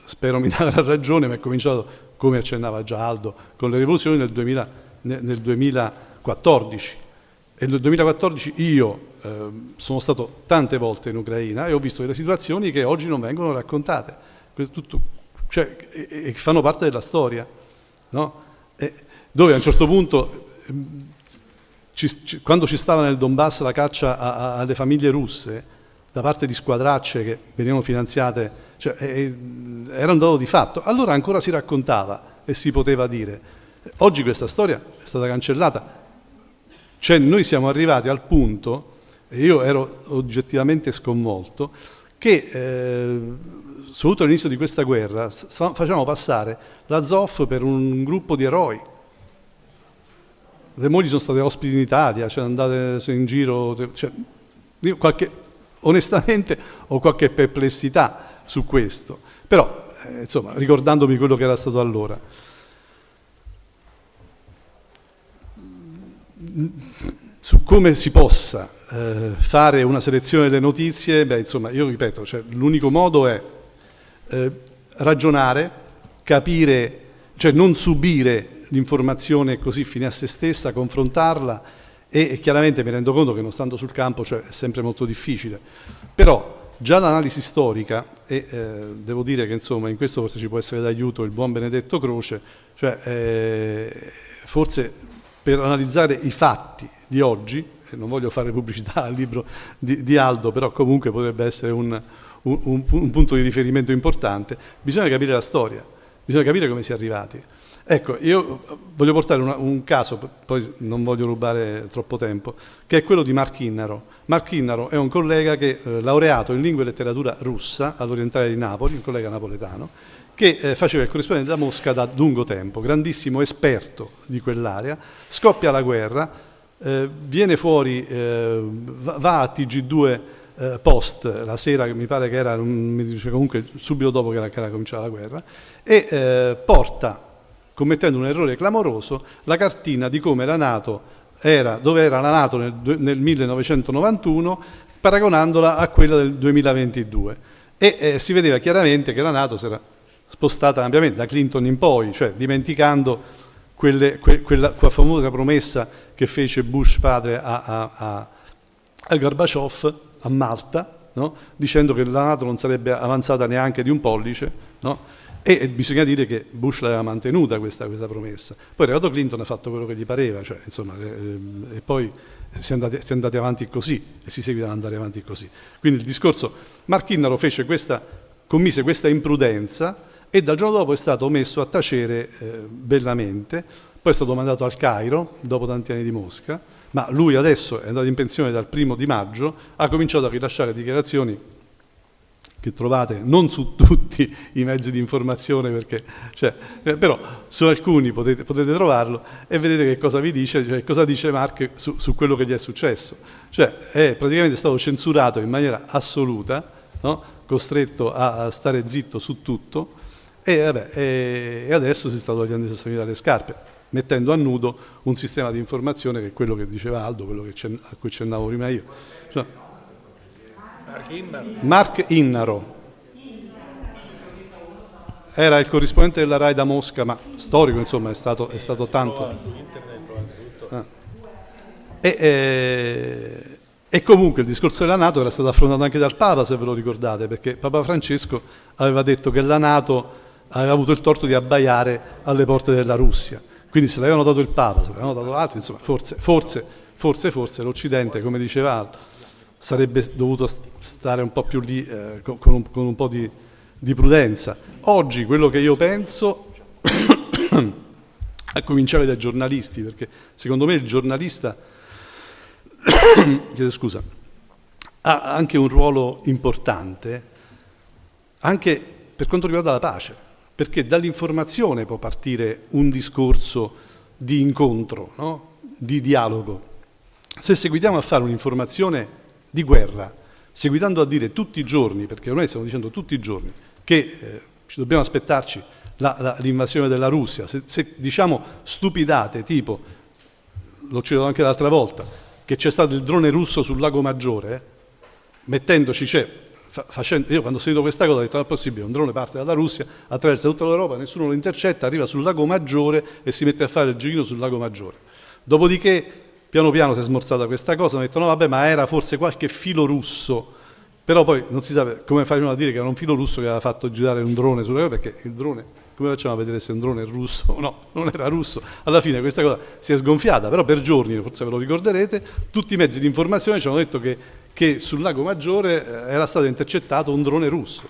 spero mi darà ragione, ma è cominciato, come accennava già Aldo, con le rivoluzioni nel 2014. E nel 2014 io sono stato tante volte in Ucraina e ho visto delle situazioni che oggi non vengono raccontate, cioè, e fanno parte della storia, no? Dove a un certo punto, quando ci stava nel Donbass la caccia alle famiglie russe, da parte di squadracce che venivano finanziate, cioè, era un dato di fatto, allora ancora si raccontava e si poteva dire. Oggi questa storia è stata cancellata. Cioè noi siamo arrivati al punto, e io ero oggettivamente sconvolto, che soprattutto all'inizio di questa guerra facevamo passare l'Azov per un gruppo di eroi. Le mogli sono state ospiti in Italia, cioè andate in giro, cioè, io onestamente ho qualche perplessità su questo, però insomma ricordandomi quello che era stato allora. Su come si possa fare una selezione delle notizie, insomma, io ripeto, cioè, l'unico modo è ragionare, capire, cioè non subire l'informazione così fine a se stessa, confrontarla e chiaramente mi rendo conto che non stando sul campo, cioè, è sempre molto difficile, però già l'analisi storica, e devo dire che insomma in questo forse ci può essere d'aiuto il buon Benedetto Croce, cioè forse per analizzare i fatti di oggi, e non voglio fare pubblicità al libro di Aldo, però comunque potrebbe essere un punto di riferimento importante, bisogna capire la storia, bisogna capire come si è arrivati. Ecco, io voglio portare un caso, poi non voglio rubare troppo tempo, che è quello di Mark Innaro. Mark Innaro è un collega che laureato in lingua e letteratura russa all'Orientale di Napoli, un collega napoletano, che faceva il corrispondente da Mosca da lungo tempo, grandissimo esperto di quell'area, scoppia la guerra, viene fuori, va a TG2 Post la sera, che mi pare che era, mi dice comunque subito dopo che era cominciata la guerra, e porta, commettendo un errore clamoroso, la cartina di come la NATO dove era la NATO nel 1991, paragonandola a quella del 2022. E si vedeva chiaramente che la NATO si era spostata ampiamente da Clinton in poi, cioè dimenticando quella famosa promessa che fece Bush padre a Gorbaciov a Malta, no? Dicendo che la NATO non sarebbe avanzata neanche di un pollice, no? E bisogna dire che Bush l'aveva mantenuta questa promessa. Poi è arrivato Clinton, ha fatto quello che gli pareva, cioè, insomma, e poi si è andati avanti così e si seguitano ad andare avanti così. Quindi il discorso, Mark Innaro commise questa imprudenza e dal giorno dopo è stato messo a tacere bellamente, poi è stato mandato al Cairo dopo tanti anni di Mosca, ma lui adesso è andato in pensione dal 1° maggio, ha cominciato a rilasciare dichiarazioni che trovate non su tutti i mezzi di informazione, perché, cioè, però su alcuni potete trovarlo e vedete che cosa vi dice, cioè cosa dice Mark su quello che gli è successo. Cioè è praticamente stato censurato in maniera assoluta, no? Costretto a stare zitto su tutto e adesso si sta togliendo i sassolini dalle scarpe, mettendo a nudo un sistema di informazione che è quello che diceva Aldo, quello a cui accennavo prima io. Cioè, Mark Innaro era il corrispondente della RAI da Mosca, ma storico, insomma, è stato tanto. E comunque il discorso della NATO era stato affrontato anche dal Papa, se ve lo ricordate, perché Papa Francesco aveva detto che la NATO aveva avuto il torto di abbaiare alle porte della Russia. Quindi se l'avevano dato il Papa, se l'avevano dato altri, insomma, forse l'Occidente, come diceva Aldo, sarebbe dovuto stare un po' più lì con un po' di prudenza. Oggi quello che io penso, a cominciare dai giornalisti, perché secondo me il giornalista chiedo scusa, ha anche un ruolo importante anche per quanto riguarda la pace, perché dall'informazione può partire un discorso di incontro, no? Di dialogo. Se seguitiamo a fare un'informazione di guerra, seguitando a dire tutti i giorni, perché ormai stiamo dicendo tutti i giorni, che dobbiamo aspettarci l'invasione della Russia, se diciamo stupidate tipo, l'ho citato anche l'altra volta, che c'è stato il drone russo sul Lago Maggiore, mettendoci c'è io quando ho sentito questa cosa ho detto non è possibile, un drone parte dalla Russia, attraversa tutta l'Europa, nessuno lo intercetta, arriva sul lago Maggiore e si mette a fare il giochino sul lago Maggiore. Dopodiché piano piano si è smorzata questa cosa, hanno detto no vabbè, ma era forse qualche filo russo, però poi non si sa come facevano a dire che era un filo russo che aveva fatto girare un drone sull'aereo, perché il drone, come facciamo a vedere se un drone è russo o no? Non era russo. Alla fine questa cosa si è sgonfiata, però per giorni, forse ve lo ricorderete, tutti i mezzi di informazione ci hanno detto che sul lago Maggiore era stato intercettato un drone russo.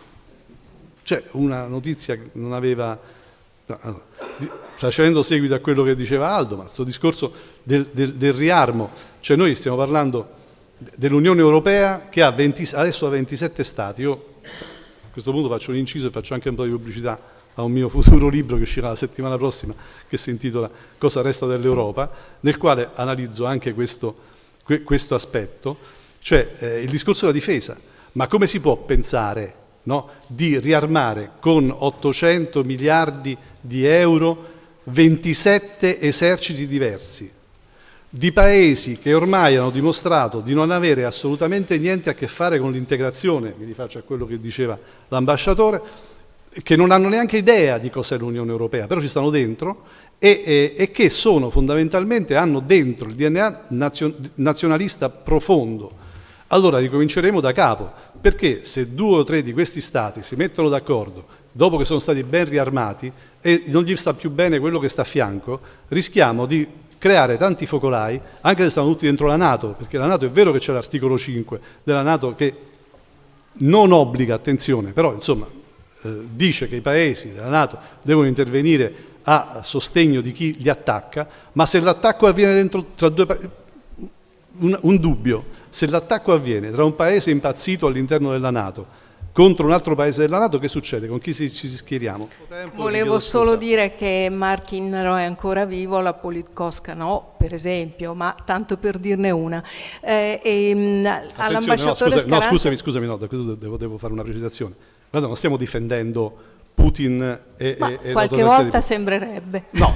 Cioè una notizia che non aveva... Facendo seguito a quello che diceva Aldo, ma questo discorso del riarmo, cioè noi stiamo parlando dell'Unione Europea che adesso ha 27 stati. Io a questo punto faccio un inciso e faccio anche un po' di pubblicità a un mio futuro libro che uscirà la settimana prossima, che si intitola Cosa resta dell'Europa, nel quale analizzo anche questo aspetto, cioè il discorso della difesa. Ma come si può pensare, no, di riarmare con 800 miliardi di euro 27 eserciti diversi, di paesi che ormai hanno dimostrato di non avere assolutamente niente a che fare con l'integrazione, mi rifaccio a quello che diceva l'ambasciatore, che non hanno neanche idea di cos'è l'Unione Europea, però ci stanno dentro e che sono fondamentalmente, hanno dentro il DNA nazionalista profondo. Allora ricominceremo da capo, perché se 2 o 3 di questi stati si mettono d'accordo dopo che sono stati ben riarmati e non gli sta più bene quello che sta a fianco, rischiamo di creare tanti focolai, anche se stanno tutti dentro la NATO, perché la NATO è vero che c'è l'articolo 5 della NATO che non obbliga, attenzione, però insomma dice che i paesi della NATO devono intervenire a sostegno di chi li attacca, ma se l'attacco avviene dentro tra due paesi, un dubbio, se l'attacco avviene tra un paese impazzito all'interno della NATO contro un altro paese della NATO, che succede? Con chi ci si schieriamo? Volevo solo dire che Mark Innero è ancora vivo, la Politkovska no, per esempio, ma tanto per dirne una. All'ambasciatore scusami, no, devo fare una precisazione. Guarda, non stiamo difendendo Putin e qualche volta sembrerebbe. No,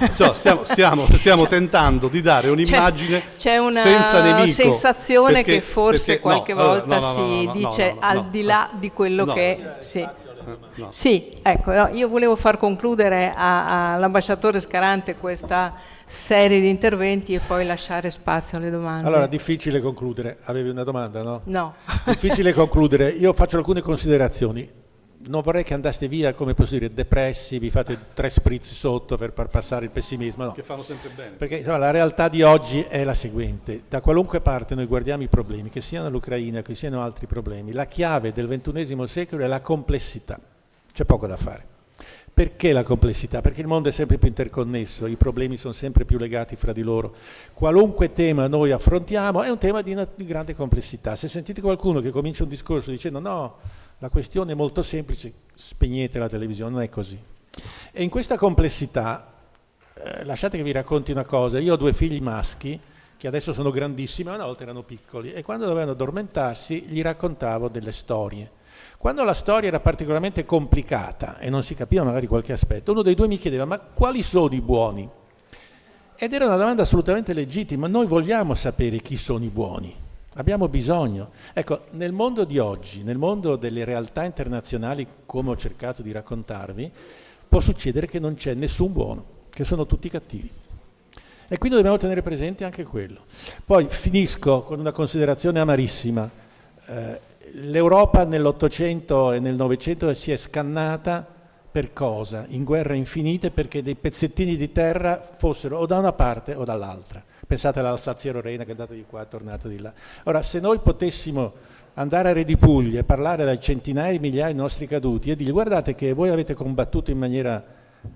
stiamo tentando di dare un'immagine senza nemico. C'è una sensazione che forse qualche volta si dice al di là di quello che... Sì. No. Sì, ecco, no, io volevo far concludere all'ambasciatore Scarante questa serie di interventi e poi lasciare spazio alle domande. Allora, difficile concludere. Avevi una domanda, no? No. Difficile concludere. Io faccio alcune considerazioni. Non vorrei che andaste via, come posso dire, depressi, vi fate 3 spritz sotto per far passare il pessimismo, no. Che fanno sempre bene. Perché insomma, la realtà di oggi è la seguente: da qualunque parte noi guardiamo i problemi, che siano l'Ucraina, che siano altri problemi, la chiave del XXI secolo è la complessità. C'è poco da fare. Perché la complessità? Perché il mondo è sempre più interconnesso, i problemi sono sempre più legati fra di loro. Qualunque tema noi affrontiamo è un tema di grande complessità. Se sentite qualcuno che comincia un discorso dicendo no, la questione è molto semplice, spegnete la televisione, non è così. E in questa complessità, lasciate che vi racconti una cosa, io ho 2 figli maschi che adesso sono grandissimi, ma una volta erano piccoli, e quando dovevano addormentarsi gli raccontavo delle storie. Quando la storia era particolarmente complicata e non si capiva magari qualche aspetto, uno dei 2 mi chiedeva: ma quali sono i buoni? Ed era una domanda assolutamente legittima, noi vogliamo sapere chi sono i buoni. Abbiamo bisogno. Ecco, nel mondo di oggi, nel mondo delle realtà internazionali, come ho cercato di raccontarvi, può succedere che non c'è nessun buono, che sono tutti cattivi. E quindi dobbiamo tenere presente anche quello. Poi finisco con una considerazione amarissima. L'Europa nell'Ottocento e nel Novecento si è scannata per cosa? In guerre infinite, perché dei pezzettini di terra fossero o da una parte o dall'altra. Pensate all'Alsazia-Lorena che è andata di qua, è tornata di là. Ora, se noi potessimo andare a Re di Puglia e parlare ai centinaia di migliaia di nostri caduti e dirgli: guardate che voi avete combattuto in maniera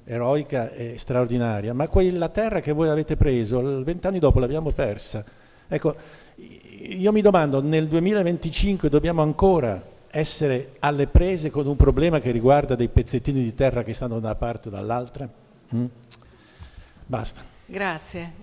eroica e straordinaria, ma quella terra che voi avete preso, 20 anni dopo l'abbiamo persa. Ecco, io mi domando, nel 2025 dobbiamo ancora essere alle prese con un problema che riguarda dei pezzettini di terra che stanno da una parte o dall'altra? Basta. Grazie.